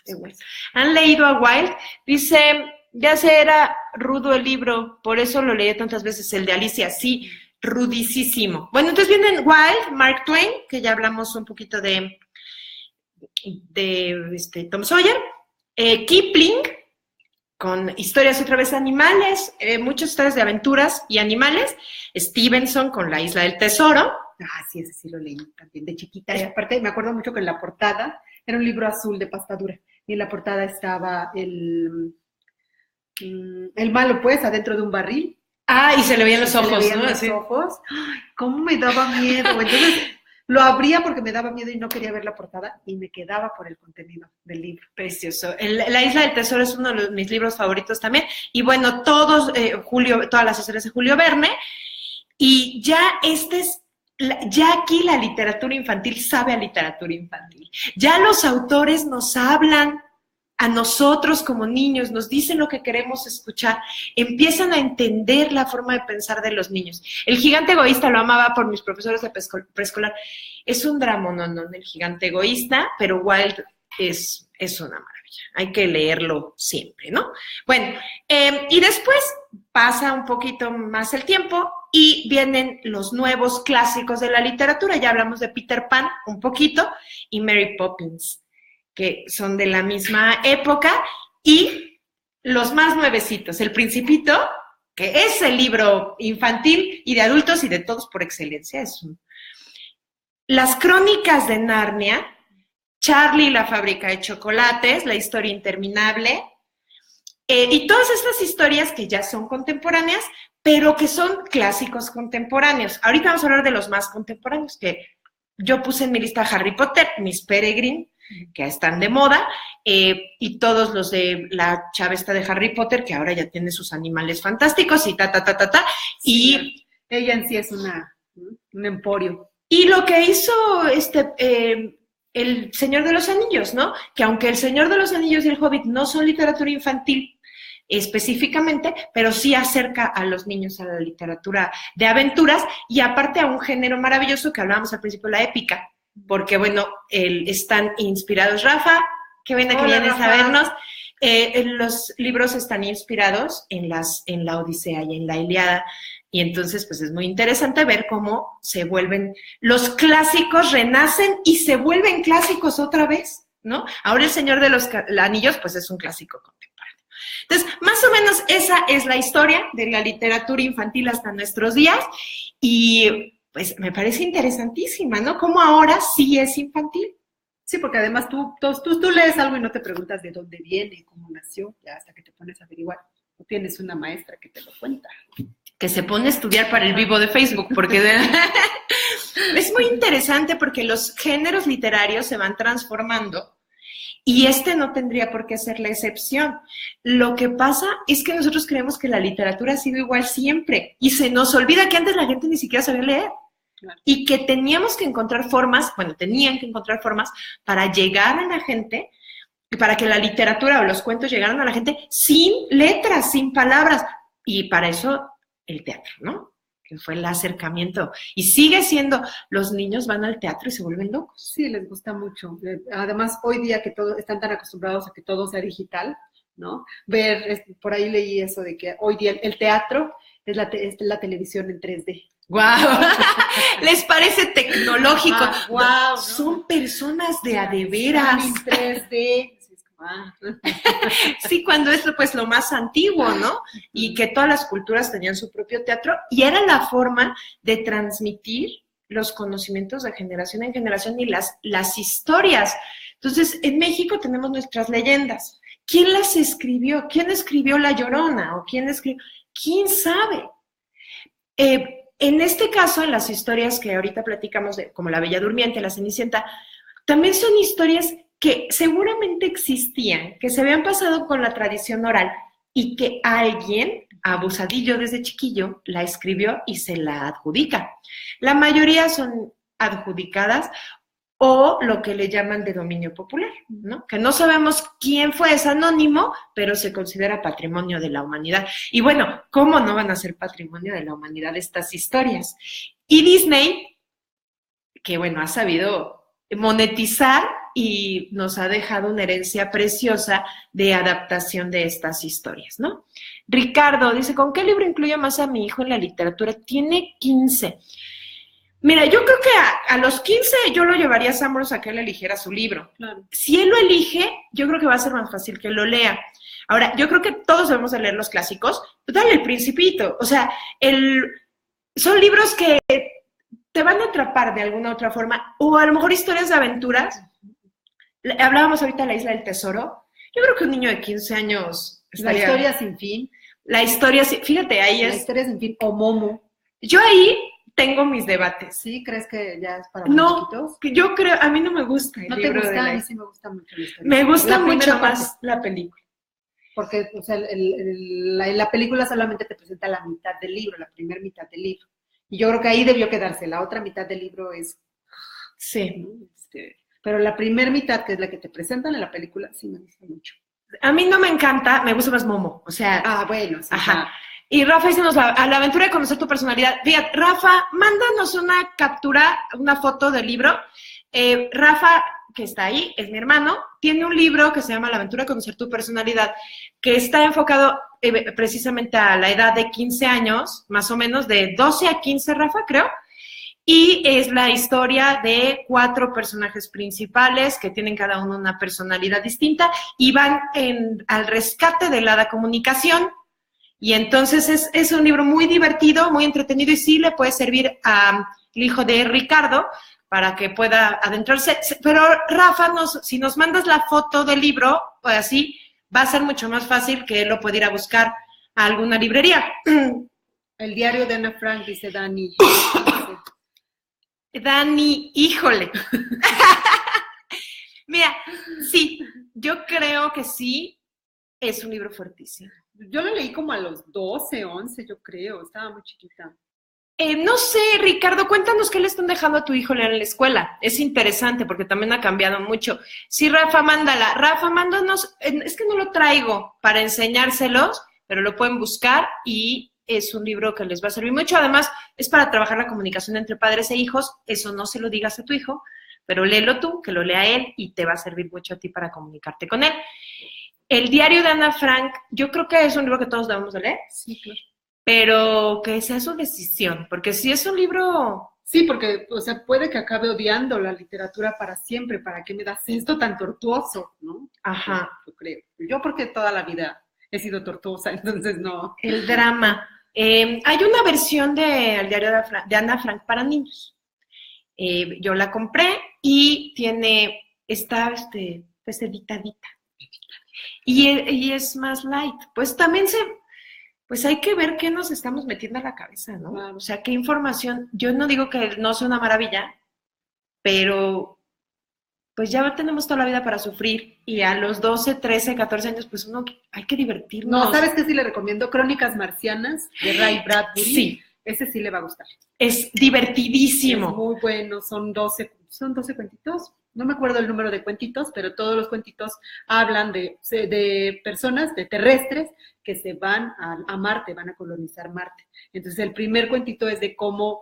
¿Han leído a Wilde? Dice, ya se era rudo el libro, por eso lo leí tantas veces, el de Alicia, sí, rudísimo. Bueno, entonces vienen Wilde, Mark Twain, que ya hablamos un poquito de Tom Sawyer, Kipling, con historias otra vez animales, muchas historias de aventuras y animales, Stevenson con La Isla del Tesoro. Ah, sí, ese sí lo leí también de chiquita. Y aparte me acuerdo mucho que en la portada era un libro azul de pasta dura y en la portada estaba el malo, pues, adentro de un barril. Ah, y se le veían los ojos, ¿no? Se le veían los ojos. Ay, cómo me daba miedo. Entonces lo abría porque me daba miedo y no quería ver la portada y me quedaba por el contenido del libro. Precioso. La Isla del Tesoro es uno de mis libros favoritos también. Y bueno, todas las historias de Julio Verne. Y ya ya aquí la literatura infantil sabe a literatura infantil. Ya los autores nos hablan a nosotros como niños, nos dicen lo que queremos escuchar, empiezan a entender la forma de pensar de los niños. El Gigante Egoísta lo amaba por mis profesores de preescolar. Es un dramonón, El Gigante Egoísta, pero Wilde es una maravilla. Hay que leerlo siempre, ¿no? Bueno, y después pasa un poquito más el tiempo y vienen los nuevos clásicos de la literatura. Ya hablamos de Peter Pan un poquito y Mary Poppins, que son de la misma época, y los más nuevecitos, El Principito, que es el libro infantil y de adultos y de todos por excelencia. Las Crónicas de Narnia, Charlie y la Fábrica de Chocolates, La Historia Interminable, y todas estas historias que ya son contemporáneas, pero que son clásicos contemporáneos. Ahorita vamos a hablar de los más contemporáneos, que yo puse en mi lista Harry Potter, Miss Peregrine, que están de moda, y todos los de la chava esta de Harry Potter, que ahora ya tiene sus animales fantásticos, y y sí, ella en sí es un emporio. Y lo que hizo El Señor de los Anillos, ¿no? Que aunque El Señor de los Anillos y El Hobbit no son literatura infantil específicamente, pero sí acerca a los niños a la literatura de aventuras, y aparte a un género maravilloso que hablábamos al principio, la épica. Porque, bueno, están inspirados, Rafa, que vienes a vernos. Los libros están inspirados en la Odisea y en la Ilíada, y entonces, pues es muy interesante ver cómo se vuelven, los clásicos renacen y se vuelven clásicos otra vez, ¿no? Ahora El Señor de los Anillos, pues es un clásico contemporáneo. Entonces, más o menos esa es la historia de la literatura infantil hasta nuestros días y pues me parece interesantísima, ¿no? Cómo ahora sí es infantil. Sí, porque además tú lees algo y no te preguntas de dónde viene, cómo nació, ya hasta que te pones a averiguar. O tienes una maestra que te lo cuenta. Que se pone a estudiar para el vivo de Facebook, porque es muy interesante porque los géneros literarios se van transformando y este no tendría por qué ser la excepción. Lo que pasa es que nosotros creemos que la literatura ha sido igual siempre y se nos olvida que antes la gente ni siquiera sabía leer. Claro. Y que teníamos que encontrar formas, tenían que encontrar formas para llegar a la gente, para que la literatura o los cuentos llegaran a la gente sin letras, sin palabras. Y para eso el teatro, ¿no? Que fue el acercamiento. Y sigue siendo, los niños van al teatro y se vuelven locos. Sí, les gusta mucho. Además, hoy día que todos están tan acostumbrados a que todo sea digital, ¿no? Por ahí leí eso de que hoy día el teatro es la televisión en 3D. ¡Guau! ¿Les parece tecnológico? ¡Guau! ¿No? Son personas de a de veras. En 3D. Sí, cuando es pues lo más antiguo, ¿no? Y que todas las culturas tenían su propio teatro y era la forma de transmitir los conocimientos de generación en generación y las historias. Entonces, en México tenemos nuestras leyendas. ¿Quién las escribió? ¿Quién escribió La Llorona? ¿O quién escribió? ¿Quién sabe? En este caso, en las historias que ahorita platicamos, como La Bella Durmiente, La Cenicienta, también son historias que seguramente existían, que se habían pasado con la tradición oral y que alguien, abusadillo desde chiquillo, la escribió y se la adjudica. La mayoría son adjudicadas o lo que le llaman de dominio popular, ¿no? Que no sabemos quién fue, es anónimo, pero se considera patrimonio de la humanidad. Y bueno, ¿cómo no van a ser patrimonio de la humanidad estas historias? Y Disney, que bueno, ha sabido monetizar y nos ha dejado una herencia preciosa de adaptación de estas historias, ¿no? Ricardo dice, ¿con qué libro incluyo más a mi hijo en la literatura? Tiene 15. Mira, yo creo que a los 15 yo lo llevaría a Sambros a que él eligiera su libro. Claro. Si él lo elige, yo creo que va a ser más fácil que lo lea. Ahora, yo creo que todos debemos de leer los clásicos. Dale El Principito. O sea, son libros que te van a atrapar de alguna otra forma. O a lo mejor historias de aventuras. Hablábamos ahorita de La Isla del Tesoro. Yo creo que un niño de 15 años estaría... La historia sin fin. La historia, fíjate, ahí es... La historia sin fin, o Momo. Yo ahí tengo mis debates. ¿Sí? ¿Crees que ya es para muy chiquitos? No, yo creo, a mí no me gusta el ¿No libro te gusta? de A mí sí me gusta mucho la historia. Me gusta mucho más la película. Porque, o sea, la película solamente te presenta la mitad del libro, la primera mitad del libro. Y yo creo que ahí debió quedarse. La otra mitad del libro es... Sí. Pero la primera mitad, que es la que te presentan en la película, sí me gusta mucho. A mí no me encanta, me gusta más Momo. O sea... Ah, bueno, sí. Ajá. Y Rafa, dícenos a la aventura de conocer tu personalidad. Fíjate, Rafa, mándanos una captura, una foto del libro. Rafa, que está ahí, es mi hermano, tiene un libro que se llama La aventura de conocer tu personalidad, que está enfocado precisamente a la edad de 15 años, más o menos, de 12 a 15, Rafa, creo. Y es la historia de 4 personajes principales que tienen cada uno una personalidad distinta y van al rescate de la hada comunicación. Y entonces es un libro muy divertido, muy entretenido y sí le puede servir al hijo de Ricardo para que pueda adentrarse. Pero Rafa, si nos mandas la foto del libro, pues así va a ser mucho más fácil que él lo pueda ir a buscar a alguna librería. El diario de Ana Frank, dice Dani. Dani, híjole. Mira, sí, yo creo que sí, es un libro fuertísimo. Yo lo leí como a los 12, 11, yo creo, estaba muy chiquita. No sé, Ricardo, cuéntanos qué le están dejando a tu hijo leer en la escuela. Es interesante porque también ha cambiado mucho. Sí, Rafa, mándala. Rafa, mándanos, es que no lo traigo para enseñárselos, pero lo pueden buscar y es un libro que les va a servir mucho. Además, es para trabajar la comunicación entre padres e hijos. Eso no se lo digas a tu hijo, pero léelo tú, que lo lea él y te va a servir mucho a ti para comunicarte con él. El diario de Ana Frank, yo creo que es un libro que todos debemos de leer. Sí, claro. Pero que sea su decisión, porque si es un libro... Sí, porque, o sea, puede que acabe odiando la literatura para siempre. ¿Para qué me das esto tan tortuoso, no? Ajá. Yo creo. Yo porque toda la vida he sido tortuosa, entonces no. El drama. Hay una versión del diario de Ana Frank para niños. Yo la compré y está pues editadita. Y es más light. Pues también pues hay que ver qué nos estamos metiendo a la cabeza, ¿no? Claro. O sea, qué información. Yo no digo que no sea una maravilla, pero pues ya tenemos toda la vida para sufrir y a los 12, 13, 14 años, pues hay que divertirnos. No, ¿sabes qué sí le recomiendo? Crónicas Marcianas de Ray Bradbury. Sí. Ese sí le va a gustar. Es divertidísimo. Es muy bueno, son 12 cuentitos. No me acuerdo el número de cuentitos, pero todos los cuentitos hablan de personas, de terrestres, que se van a Marte, van a colonizar Marte. Entonces, el primer cuentito es de cómo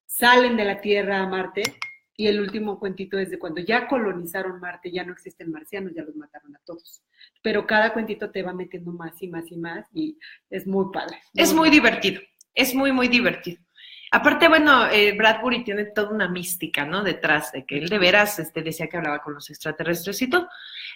salen de la Tierra a Marte, y el último cuentito es de cuando ya colonizaron Marte, ya no existen marcianos, ya los mataron a todos. Pero cada cuentito te va metiendo más y más y más, y es muy padre. Es muy divertido, es muy, muy divertido. Aparte, bueno, Bradbury tiene toda una mística, ¿no? Detrás de que él de veras decía que hablaba con los extraterrestres y todo.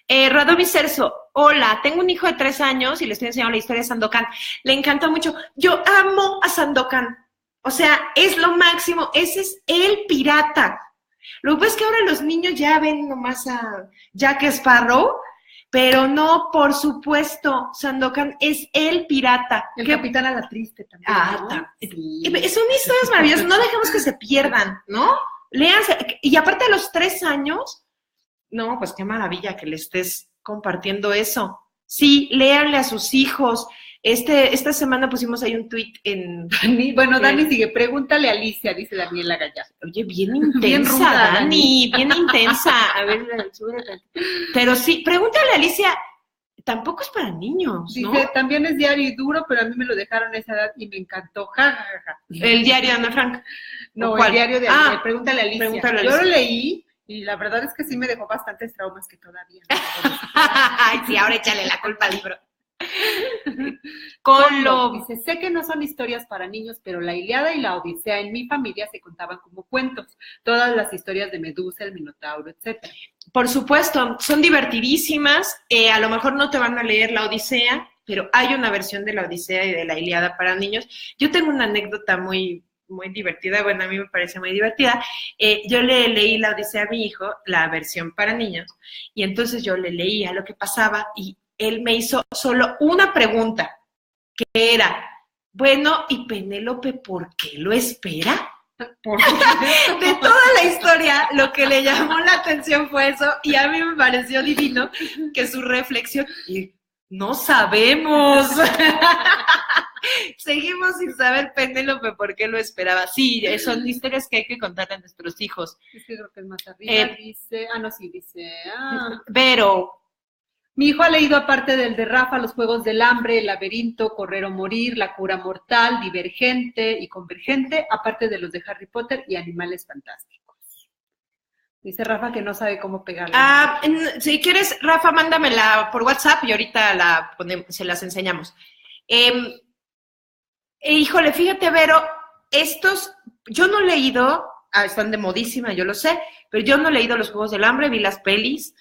Radovi Cerso, hola, tengo un hijo de 3 años y le estoy enseñando la historia de Sandokan. Le encanta mucho. Yo amo a Sandokan. O sea, es lo máximo. Ese es el pirata. Lo que pasa es que ahora los niños ya ven nomás a Jack Sparrow, pero no, por supuesto, Sandokan es el pirata. El Capitán a la Triste también, ¿no? Sí. Son historias maravillosas, no dejemos que se pierdan, ¿no? Léanse, y aparte de los 3 años, no, pues qué maravilla que le estés compartiendo eso. Sí, léanle a sus hijos. Esta semana pusimos ahí un tweet en... Dani sigue, pregúntale a Alicia, dice Daniela Gallardo. Oye, bien intensa, bien ruda, Dani, bien intensa. A ver, súbele. Pero sí, pregúntale a Alicia, tampoco es para niños, ¿no? Dice, también es diario y duro, pero a mí me lo dejaron a esa edad y me encantó. Ja, ja, ja. El diario de Ana Frank. No, el diario de Alicia. Pregúntale a Alicia. Yo lo leí y la verdad es que sí me dejó bastantes traumas que todavía no. Ay, sí, ahora échale la culpa al libro. Dice, sé que no son historias para niños, pero la Ilíada y la Odisea en mi familia se contaban como cuentos. Todas las historias de Medusa, el Minotauro, etcétera. Por supuesto, son divertidísimas. A lo mejor no te van a leer la Odisea, pero hay una versión de la Odisea y de la Ilíada para niños. Yo tengo una anécdota muy, muy divertida, bueno, a mí me parece muy divertida. Yo le leí la Odisea a mi hijo, la versión para niños, y entonces yo le leía lo que pasaba y él me hizo solo una pregunta, que era, bueno, ¿y Penélope por qué lo espera? De toda la historia, lo que le llamó la atención fue eso, y a mí me pareció divino que su reflexión, no sabemos. Seguimos sin saber Penélope por qué lo esperaba. Sí, son historias que hay que contarle a nuestros hijos. Es que creo que es más arriba, dice, Pero... Mi hijo ha leído, aparte del de Rafa, Los Juegos del Hambre, El Laberinto, Correr o Morir, La Cura Mortal, Divergente y Convergente, aparte de los de Harry Potter y Animales Fantásticos. Dice Rafa que no sabe cómo pegarla. Si quieres, Rafa, mándamela por WhatsApp y ahorita se las enseñamos. Híjole, fíjate, Vero, yo no he leído, están de modísima, yo lo sé, pero yo no he leído Los Juegos del Hambre, vi las pelis.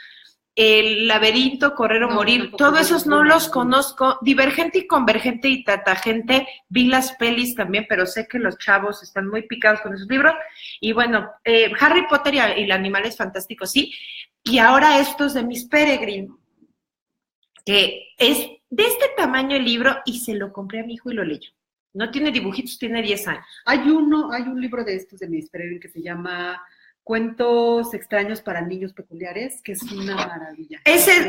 El Laberinto, Correr o Morir, todos esos no los conozco. Divergente y Convergente y Tatagente, vi las pelis también, pero sé que los chavos están muy picados con esos libros. Y bueno, Harry Potter y los Animales Fantásticos, sí. Y ahora estos de Miss Peregrine, que es de este tamaño el libro, y se lo compré a mi hijo y lo leyó. No tiene dibujitos, tiene 10 años. Hay un libro de estos de Miss Peregrine que se llama Cuentos extraños para niños peculiares, que es una maravilla.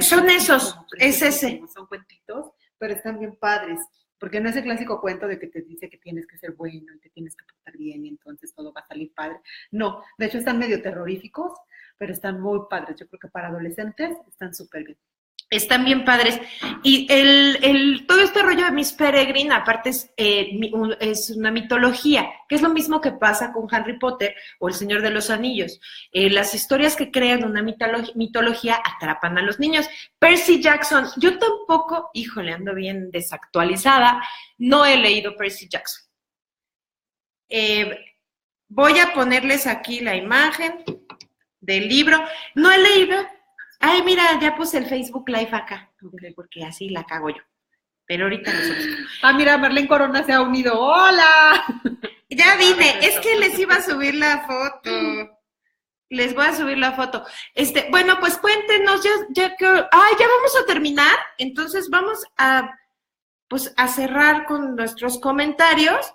Son esos, es ese. Son cuentitos, pero están bien padres, porque no es el clásico cuento de que te dice que tienes que ser bueno y te tienes que portar bien y entonces todo va a salir padre. No, de hecho están medio terroríficos, pero están muy padres. Yo creo que para adolescentes están súper bien. Están bien padres. Y todo este rollo de Miss Peregrine, aparte es una mitología, que es lo mismo que pasa con Harry Potter o El Señor de los Anillos. Las historias que crean una mitología atrapan a los niños. Percy Jackson, yo tampoco, híjole, ando bien desactualizada, no he leído Percy Jackson. Voy a ponerles aquí la imagen del libro. No he leído. Ay, mira, ya puse el Facebook Live acá, porque así la cago yo. pero ahorita les busco. Ah, mira, Marlene Corona se ha unido. ¡Hola! Ya vine, es que les iba a subir la foto. Les voy a subir la foto. Bueno, pues cuéntenos, ya vamos a terminar. Entonces vamos a cerrar con nuestros comentarios.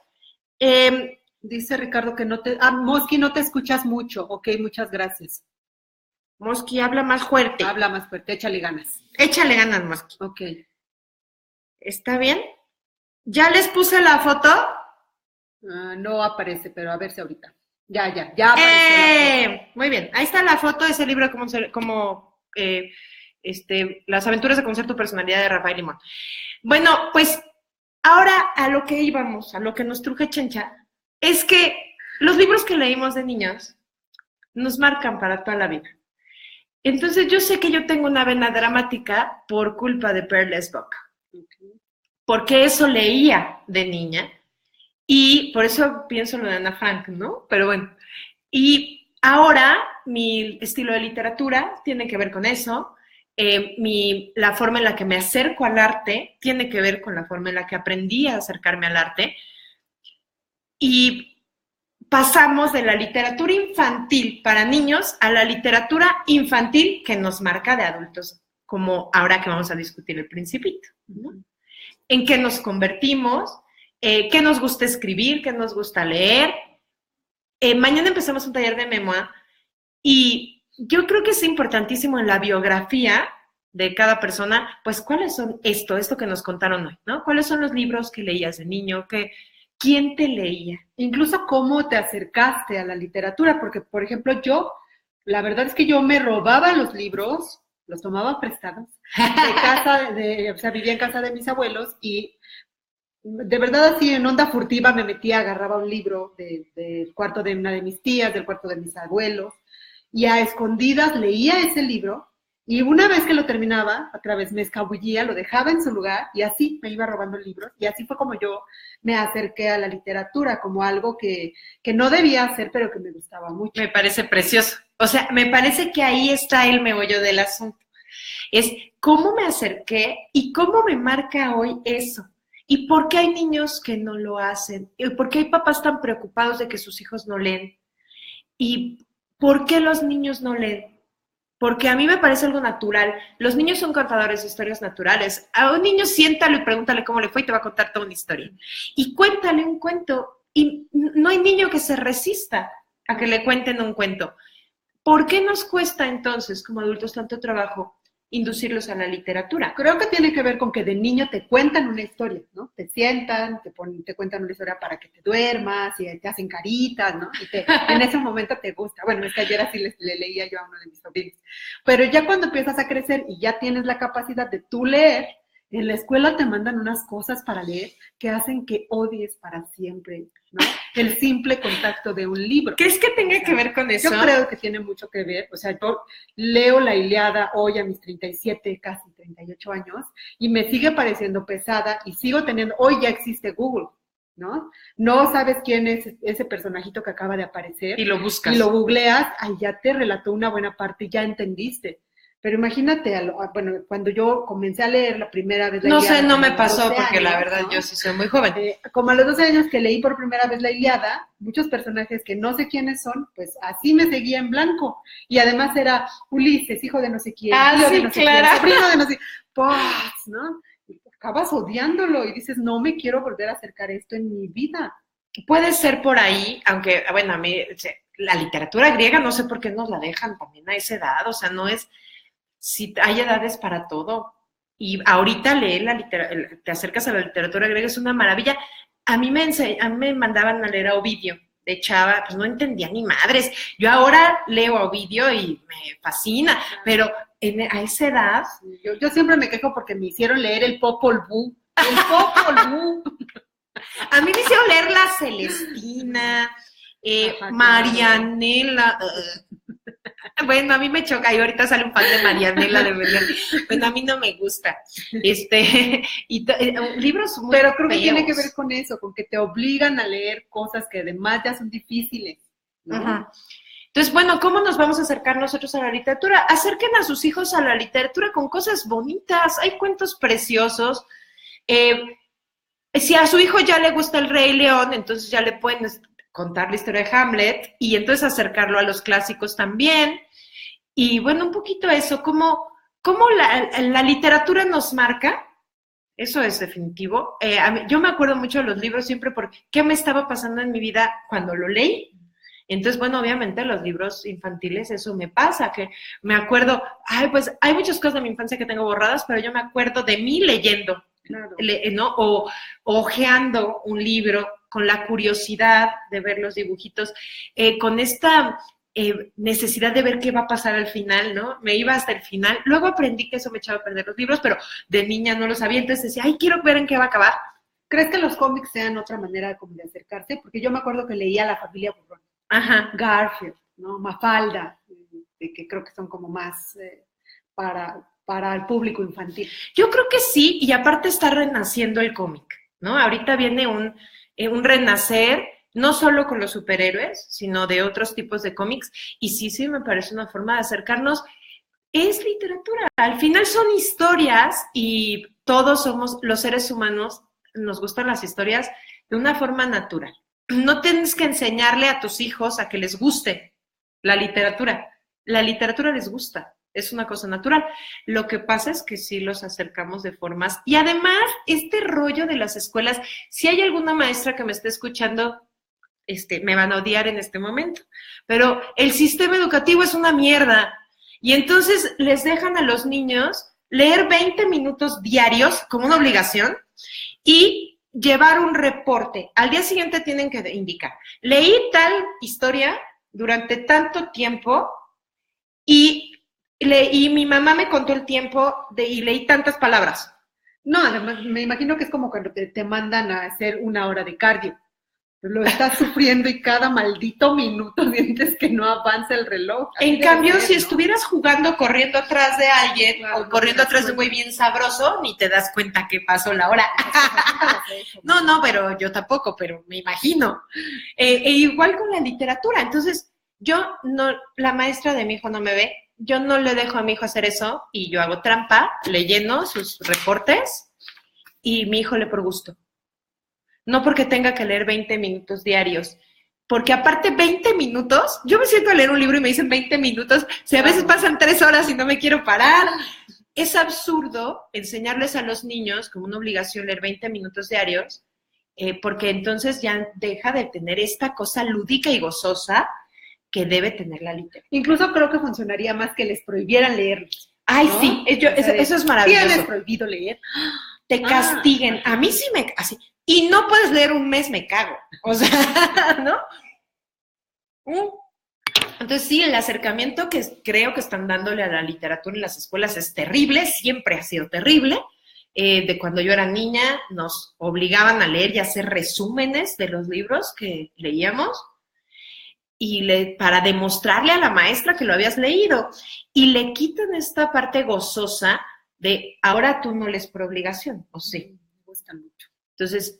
Dice Ricardo que Mosqui, no te escuchas mucho. Ok, muchas gracias. Mosqui, habla más fuerte. Habla más fuerte, échale ganas. Échale ganas, Mosqui. Ok. ¿Está bien? ¿Ya les puse la foto? No aparece, pero a ver si ahorita. Ya apareció la foto. Muy bien, ahí está la foto de ese libro, Las aventuras de conocer tu personalidad, de Rafael Limón. Bueno, pues ahora a lo que íbamos, a lo que nos truje Chencha, es que los libros que leímos de niños nos marcan para toda la vida. Entonces yo sé que yo tengo una vena dramática por culpa de Pearl's Book, porque eso leía de niña. Y por eso pienso lo de Ana Frank, ¿no? Pero bueno, y ahora mi estilo de literatura tiene que ver con eso. La forma en la que me acerco al arte tiene que ver con la forma en la que aprendí a acercarme al arte. Y pasamos de la literatura infantil para niños a la literatura infantil que nos marca de adultos, como ahora que vamos a discutir El Principito, ¿no? ¿En qué nos convertimos? ¿Qué nos gusta escribir? ¿Qué nos gusta leer? Mañana empezamos un taller de memoria y yo creo que es importantísimo en la biografía de cada persona, pues, ¿cuáles son esto que nos contaron hoy, ¿no? ¿Cuáles son los libros que leías de niño? ¿Quién te leía? Incluso cómo te acercaste a la literatura, porque, por ejemplo, la verdad es que yo me robaba los libros, los tomaba prestados, vivía en casa de mis abuelos y de verdad así en onda furtiva me metía, agarraba un libro del cuarto de una de mis tías, del cuarto de mis abuelos, y a escondidas leía ese libro, y una vez que lo terminaba, otra vez me escabullía, lo dejaba en su lugar, y así me iba robando el libro, y así fue como yo me acerqué a la literatura, como algo que no debía hacer, pero que me gustaba mucho. Me parece precioso. O sea, me parece que ahí está el meollo del asunto. Es cómo me acerqué y cómo me marca hoy eso. ¿Y por qué hay niños que no lo hacen? ¿Y por qué hay papás tan preocupados de que sus hijos no leen? ¿Y por qué los niños no leen? Porque a mí me parece algo natural. Los niños son contadores de historias naturales. A un niño siéntalo y pregúntale cómo le fue y te va a contar toda una historia. Y cuéntale un cuento. Y no hay niño que se resista a que le cuenten un cuento. ¿Por qué nos cuesta entonces, como adultos, tanto trabajo inducirlos a la literatura? Creo que tiene que ver con que de niño te cuentan una historia, ¿no? Te sientan, te cuentan una historia para que te duermas y te hacen caritas, ¿no? Y en ese momento te gusta. Bueno, es que ayer así le leía yo a uno de mis sobrinos. Pero ya cuando empiezas a crecer y ya tienes la capacidad de tú leer, en la escuela te mandan unas cosas para leer que hacen que odies para siempre, ¿no? El simple contacto de un libro. ¿Crees que tenga que ver con eso? Yo creo que tiene mucho que ver. O sea, yo leo la Ilíada hoy a mis 37, casi 38 años, y me sigue pareciendo pesada y sigo teniendo, hoy ya existe Google, ¿no? No sabes quién es ese personajito que acaba de aparecer. Y lo buscas. Y lo googleas, ahí ya te relató una buena parte, ya entendiste. Pero imagínate, cuando yo comencé a leer la primera vez la Ilíada. No sé, no me pasó porque la verdad, ¿no? Yo sí soy muy joven. Como a los 12 años que leí por primera vez la Ilíada, muchos personajes que no sé quiénes son, pues así me seguía en blanco. Y además era Ulises, hijo de no sé quién, tío sí, de no sé quién, sobrino de no sé quién, pues, ¿no? Y acabas odiándolo y dices, no me quiero volver a acercar esto en mi vida. Puede ser por ahí, aunque, bueno, a mí la literatura griega no sé por qué nos la dejan también a esa edad, o sea, no es... Si hay edades para todo. Y ahorita te acercas a la literatura griega, es una maravilla. A mí me mandaban a leer a Ovidio, de chava, pues no entendía ni madres. Yo ahora leo a Ovidio y me fascina, pero a esa edad... Yo siempre me quejo porque me hicieron leer el Popol Vuh. El Popol Vuh. A mí me hicieron leer la Celestina, Marianela... Bueno, a mí me choca y ahorita sale un fan de Marianela de verdad. Bueno, a mí no me gusta. Libros muy Pero creo que feos. tiene que ver con eso, con que te obligan a leer cosas que además ya son difíciles, ¿no? Uh-huh. Entonces, bueno, ¿cómo nos vamos a acercar nosotros a la literatura? Acerquen a sus hijos a la literatura con cosas bonitas. Hay cuentos preciosos. Si a su hijo ya le gusta el Rey León, entonces ya le pueden contar la historia de Hamlet y entonces acercarlo a los clásicos también. Y bueno, un poquito eso, cómo la literatura nos marca. Eso es definitivo. Yo me acuerdo mucho de los libros siempre por qué me estaba pasando en mi vida cuando lo leí. Entonces, bueno, obviamente los libros infantiles, eso me pasa, que me acuerdo, pues hay muchas cosas de mi infancia que tengo borradas, pero yo me acuerdo de mí leyendo, claro. ¿No? O hojeando un libro con la curiosidad de ver los dibujitos, con esta necesidad de ver qué va a pasar al final, ¿no? Me iba hasta el final. Luego aprendí que eso me echaba a perder los libros, pero de niña no lo sabía. Entonces decía, quiero ver en qué va a acabar. ¿Crees que los cómics sean otra manera como de acercarse? Porque yo me acuerdo que leía La familia Burrón. Ajá. Garfield, ¿no? Mafalda, que creo que son como más para el público infantil. Yo creo que sí, y aparte está renaciendo el cómic, ¿no? Ahorita viene un renacer, no solo con los superhéroes, sino de otros tipos de cómics, y sí me parece una forma de acercarnos. Es literatura, al final son historias y todos somos, los seres humanos, nos gustan las historias de una forma natural. No tienes que enseñarle a tus hijos a que les guste la literatura. La literatura les gusta, es una cosa natural. Lo que pasa es que sí los acercamos de formas. Y además, este rollo de las escuelas, si hay alguna maestra que me esté escuchando, me van a odiar en este momento, pero el sistema educativo es una mierda. Y entonces les dejan a los niños leer 20 minutos diarios como una obligación y llevar un reporte. Al día siguiente tienen que indicar, leí tal historia durante tanto tiempo y mi mamá me contó el tiempo y leí tantas palabras. No, además me imagino que es como cuando te mandan a hacer 1 hora de cardio. Lo estás sufriendo y cada maldito minuto sientes que no avanza el reloj. En cambio, si estuvieras jugando, corriendo atrás de alguien, claro, o corriendo atrás de un güey bien sabroso, ni te das cuenta que pasó la hora. No, pero yo tampoco, pero me imagino. Igual con la literatura. Entonces, la maestra de mi hijo no me ve, yo no le dejo a mi hijo hacer eso y yo hago trampa, le lleno sus reportes y mi hijo lee por gusto. No porque tenga que leer 20 minutos diarios, porque aparte 20 minutos, yo me siento a leer un libro y me dicen 20 minutos, si a veces pasan 3 horas y no me quiero parar. Es absurdo enseñarles a los niños como una obligación leer 20 minutos diarios, porque entonces ya deja de tener esta cosa lúdica y gozosa que debe tener la literatura. Incluso creo que funcionaría más que les prohibieran leer. Ay, ¿no? Sí, eso es maravilloso. ¿Tienes prohibido leer? Te castiguen. A mí sí así. Y no puedes leer un mes, me cago. O sea, ¿no? Entonces, sí, el acercamiento que creo que están dándole a la literatura en las escuelas es terrible, siempre ha sido terrible. De cuando yo era niña, nos obligaban a leer y hacer resúmenes de los libros que leíamos y para demostrarle a la maestra que lo habías leído. Y le quitan esta parte gozosa de ahora tú no lees por obligación, ¿o sí? Me gusta mucho. Entonces,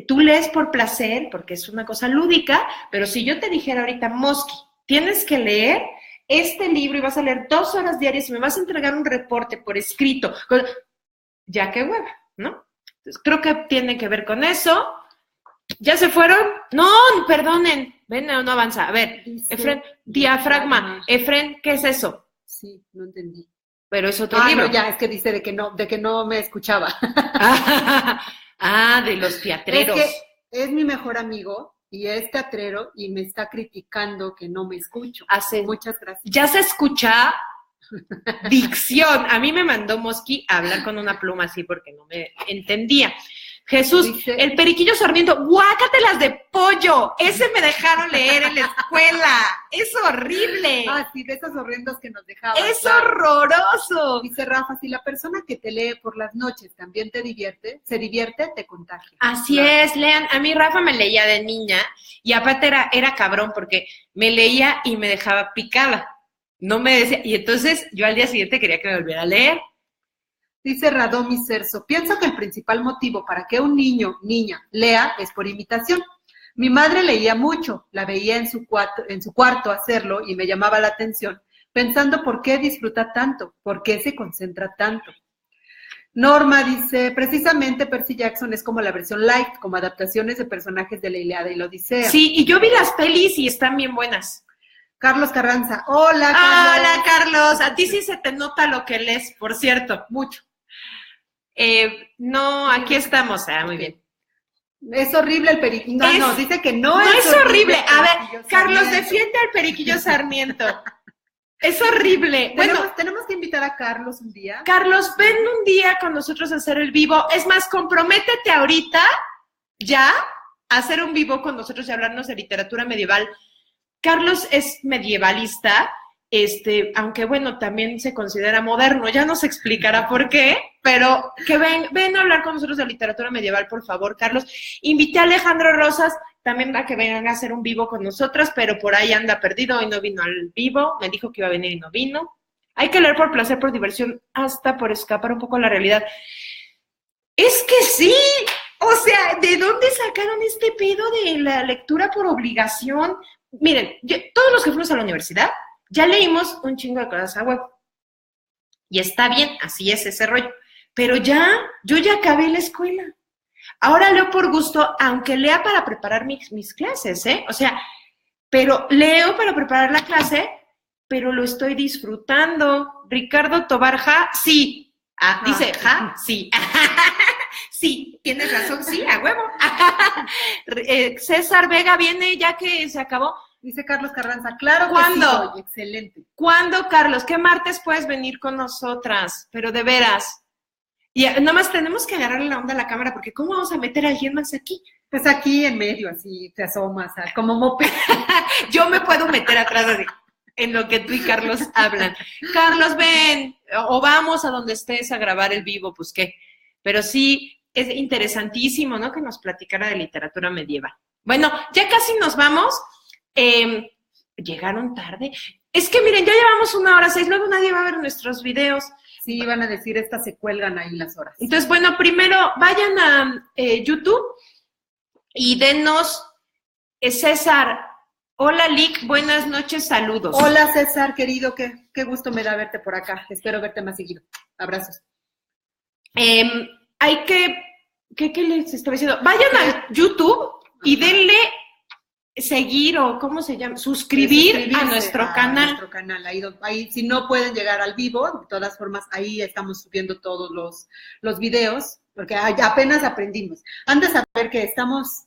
tú lees por placer, porque es una cosa lúdica, pero si yo te dijera ahorita, Mosqui, tienes que leer este libro y vas a leer 2 horas diarias y me vas a entregar un reporte por escrito, ya qué hueva, ¿no? Entonces, creo que tiene que ver con eso. ¿Ya se fueron? No, perdonen. Ven, no avanza. A ver, Efren, diafragma. Efren, ¿qué es eso? Sí, no entendí. Pero es otro libro. No, ya, es que dice de que no me escuchaba. De los teatreros. Es que es mi mejor amigo y es teatrero y me está criticando que no me escucho. Muchas gracias. Ya se escucha dicción. A mí me mandó Mosqui a hablar con una pluma así porque no me entendía. Jesús, dice, el periquillo sarmiento, guácatelas de pollo, ese me dejaron leer en la escuela, es horrible. Sí, de esos horrendos que nos dejaban. Es horroroso. Dice Rafa, si la persona que te lee por las noches también se divierte, te contagia. Así es, lean, a mí Rafa me leía de niña y aparte era cabrón porque me leía y me dejaba picada, no me decía, y entonces yo al día siguiente quería que me volviera a leer. Dice Radomi Cerso, pienso que el principal motivo para que un niño, niña, lea es por imitación. Mi madre leía mucho, la veía en su cuarto hacerlo y me llamaba la atención, pensando por qué disfruta tanto, por qué se concentra tanto. Norma dice, precisamente Percy Jackson es como la versión light, como adaptaciones de personajes de la Ilíada y la Odisea. Sí, y yo vi las pelis y están bien buenas. Carlos Carranza, hola Carlos. Hola Carlos, a ti sí se te nota lo que lees, por cierto, mucho. No, aquí estamos, muy bien. Es horrible el periquillo. No, dice que no es horrible. A ver, Carlos, defiende al periquillo Sarmiento. Es horrible. Tenemos que invitar a Carlos un día. Carlos, ven un día con nosotros a hacer el vivo. Es más, comprométete ahorita ya a hacer un vivo con nosotros y hablarnos de literatura medieval. Carlos es medievalista, aunque bueno, también se considera moderno, ya nos explicará por qué, pero que ven a hablar con nosotros de literatura medieval, por favor, Carlos. Invité a Alejandro Rosas también a que vengan a hacer un vivo con nosotras, pero por ahí anda perdido, hoy no vino al vivo, me dijo que iba a venir y no vino. Hay que leer por placer, por diversión, hasta por escapar un poco a la realidad. Es que sí, o sea, ¿de dónde sacaron este pedo de la lectura por obligación? Miren, todos los que fuimos a la universidad ya leímos un chingo de cosas a huevo. Y está bien, así es ese rollo. Pero yo ya acabé la escuela. Ahora leo por gusto, aunque lea para preparar mis clases, O sea, pero leo para preparar la clase, pero lo estoy disfrutando. Ricardo Tobar, sí. Dice, sí. Sí, tienes razón, sí, a huevo. César Vega viene ya que se acabó. Dice Carlos Carranza, claro. ¿Cuándo? Que sí, excelente. ¿Cuándo, Carlos? ¿Qué martes puedes venir con nosotras? Pero de veras. Y nada más tenemos que agarrarle la onda a la cámara, porque ¿cómo vamos a meter a alguien más aquí? Pues aquí en medio, así, te asomas, como mope. Yo me puedo meter atrás en lo que tú y Carlos hablan. Carlos, ven, o vamos a donde estés a grabar el vivo, pues qué. Pero sí, es interesantísimo, ¿no? Que nos platicara de literatura medieval. Bueno, ya casi nos vamos. Llegaron tarde. Es que miren, ya llevamos 1:06, luego nadie va a ver nuestros videos. Sí, van a decir, estas se cuelgan ahí las horas. Entonces, bueno, primero vayan a YouTube y denos, César. Hola, Lick, buenas noches, saludos. Hola, César, querido, qué gusto me da verte por acá. Espero verte más seguido. Abrazos. Hay que, ¿qué les estaba diciendo? Vayan a YouTube y denle seguir o ¿cómo se llama? Suscribir a nuestro canal. Nuestro canal. Ahí, si no pueden llegar al vivo, de todas formas, ahí estamos subiendo todos los videos, porque apenas aprendimos. Han de saber que estamos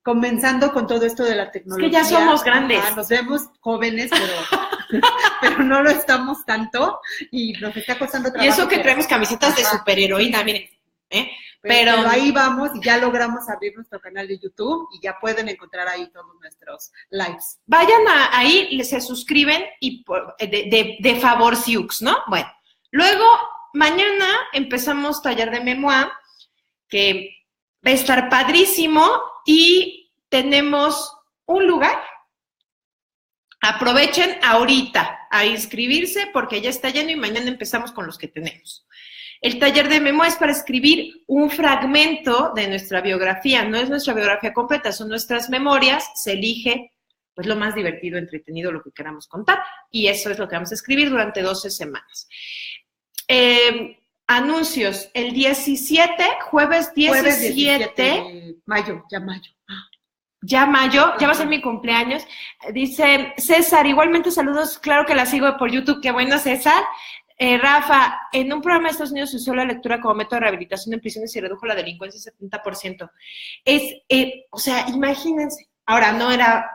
comenzando con todo esto de la tecnología. Es que ya somos grandes. Nos vemos jóvenes, pero no lo estamos tanto y nos está costando trabajo. Y eso que traemos camisetas de superheroína, miren. Pero ahí vamos y ya logramos abrir nuestro canal de YouTube y ya pueden encontrar ahí todos nuestros lives. Vayan ahí, se suscriben y de favor Siux, ¿no? Bueno, luego mañana empezamos taller de memoir, que va a estar padrísimo y tenemos un lugar. Aprovechen ahorita a inscribirse porque ya está lleno y mañana empezamos con los que tenemos. El taller de memoria es para escribir un fragmento de nuestra biografía. No es nuestra biografía completa, son nuestras memorias. Se elige pues lo más divertido, entretenido, lo que queramos contar. Y eso es lo que vamos a escribir durante 12 semanas. Anuncios. El 17, jueves 17 de mayo, ya mayo. Ya mayo, ya va a ser mi cumpleaños. Dice César, igualmente saludos, claro que la sigo por YouTube. Qué bueno, César. Rafa, en un programa de Estados Unidos se usó la lectura como método de rehabilitación en prisiones y redujo la delincuencia 70%. O sea, imagínense. Ahora, no era,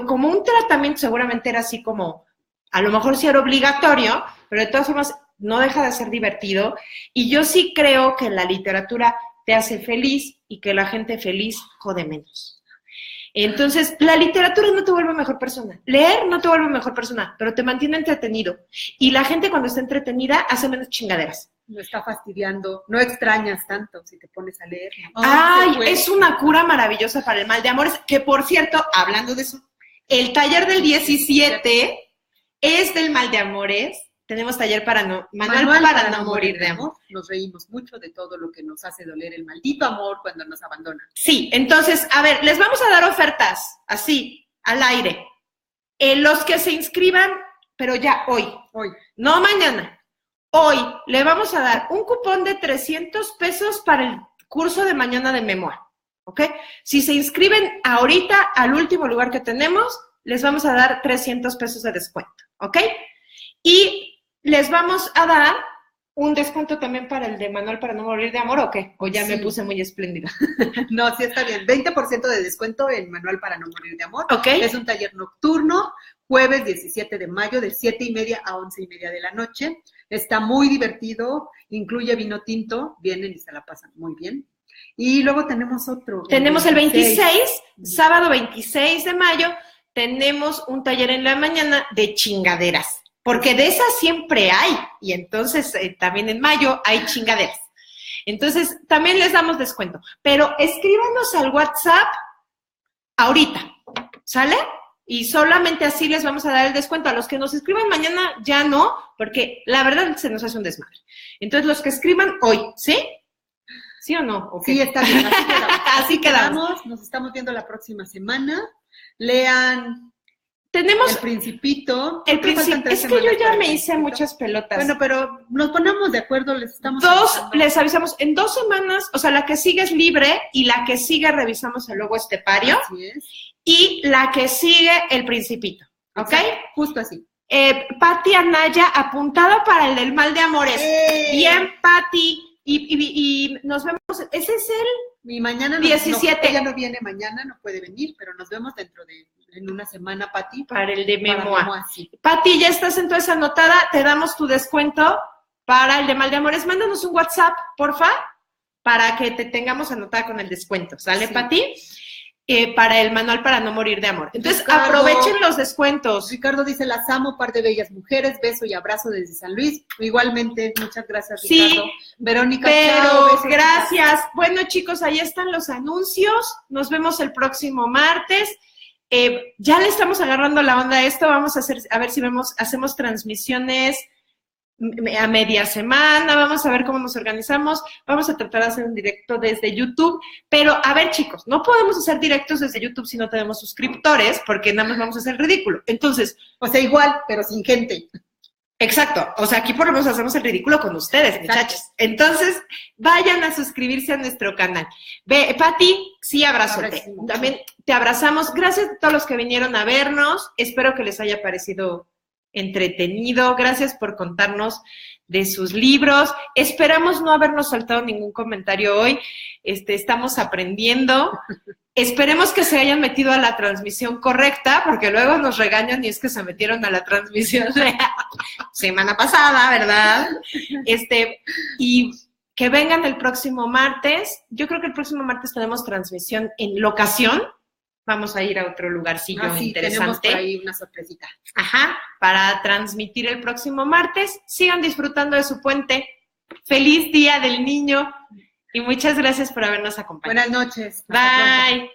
como un tratamiento seguramente era así como, a lo mejor sí era obligatorio, pero de todas formas no deja de ser divertido. Y yo sí creo que la literatura te hace feliz y que la gente feliz jode menos. Entonces, la literatura no te vuelve mejor persona. Leer no te vuelve mejor persona, pero te mantiene entretenido. Y la gente cuando está entretenida hace menos chingaderas. No está fastidiando, no extrañas tanto si te pones a leer. Ay, es una cura maravillosa para el mal de amores. Que, por cierto, hablando de eso, el taller del 17 es del mal de amores. Tenemos taller manual para no morir de amor. Nos reímos mucho de todo lo que nos hace doler el maldito amor cuando nos abandona. Sí, entonces, a ver, les vamos a dar ofertas, así, al aire. Los que se inscriban, pero ya hoy. No mañana. hoy le vamos a dar un cupón de 300 pesos para el curso de mañana de memoria, ¿ok? Si se inscriben ahorita al último lugar que tenemos, les vamos a dar 300 pesos de descuento, ¿ok? Y les vamos a dar un descuento también para el de Manual para no morir de amor, ¿o qué? O ya me puse muy espléndida. No, sí está bien. 20% de descuento en Manual para no morir de amor. Ok. Es un taller nocturno, jueves 17 de mayo, de 7:30 a 11:30 de la noche. Está muy divertido, incluye vino tinto, vienen y se la pasan muy bien. Y luego tenemos otro. Tenemos el 26, sábado 26 de mayo, tenemos un taller en la mañana de chingaderas. Porque de esas siempre hay, y entonces también en mayo hay chingaderas. Entonces, también les damos descuento. Pero escríbanos al WhatsApp ahorita, ¿sale? Y solamente así les vamos a dar el descuento. A los que nos escriban mañana ya no, porque la verdad se nos hace un desmadre. Entonces, los que escriban hoy, ¿sí? ¿Sí o no? Sí, está bien. Así quedamos. Así quedamos. Nos estamos viendo la próxima semana. Lean... Tenemos El Principito. Es que yo ya me hice muchas pelotas. Bueno, pero nos ponemos de acuerdo, les avisamos, en 2 semanas, o sea, la que sigue es libre y la que sigue revisamos el logo estepario. Así es. Y la que sigue el Principito, ¿ok? Exacto, justo así. Pati Anaya, apuntada para el del mal de amores. Bien, Pati. Y nos vemos, ese es Y mañana 17. Ella no viene mañana, no puede venir, pero nos vemos en una semana, Pati. Para el de Memoa. Sí. Pati, ya estás entonces anotada, te damos tu descuento para el de mal de amores. Mándanos un WhatsApp, porfa, para que te tengamos anotada con el descuento. ¿Sale, sí. Pati? Para el manual para no morir de amor. Entonces, Ricardo, aprovechen los descuentos. Ricardo dice, las amo, par de bellas mujeres, beso y abrazo desde San Luis. Igualmente, muchas gracias, Ricardo. Sí, Verónica, pero chao, besos, gracias. Bueno, chicos, ahí están los anuncios. Nos vemos el próximo martes. Ya le estamos agarrando la onda a esto. Vamos a ver si hacemos transmisiones a media semana, vamos a ver cómo nos organizamos, vamos a tratar de hacer un directo desde YouTube, pero a ver, chicos, no podemos hacer directos desde YouTube si no tenemos suscriptores, porque nada más vamos a hacer ridículo. Entonces, o sea, igual, pero sin gente. Exacto, o sea, aquí por lo menos hacemos el ridículo con ustedes, muchachos. Entonces, vayan a suscribirse a nuestro canal. Pati, sí, abrazote. También te abrazamos. Gracias a todos los que vinieron a vernos. Espero que les haya parecido entretenido. Gracias por contarnos de sus libros. Esperamos no habernos saltado ningún comentario hoy. Estamos aprendiendo. Esperemos que se hayan metido a la transmisión correcta, porque luego nos regañan y es que se metieron a la transmisión de semana pasada, ¿verdad? Y que vengan el próximo martes. Yo creo que el próximo martes tenemos transmisión en locación. Vamos a ir a otro lugarcillo interesante. Tenemos por ahí una sorpresita. Ajá, para transmitir el próximo martes. Sigan disfrutando de su puente. Feliz Día del Niño y muchas gracias por habernos acompañado. Buenas noches. Bye.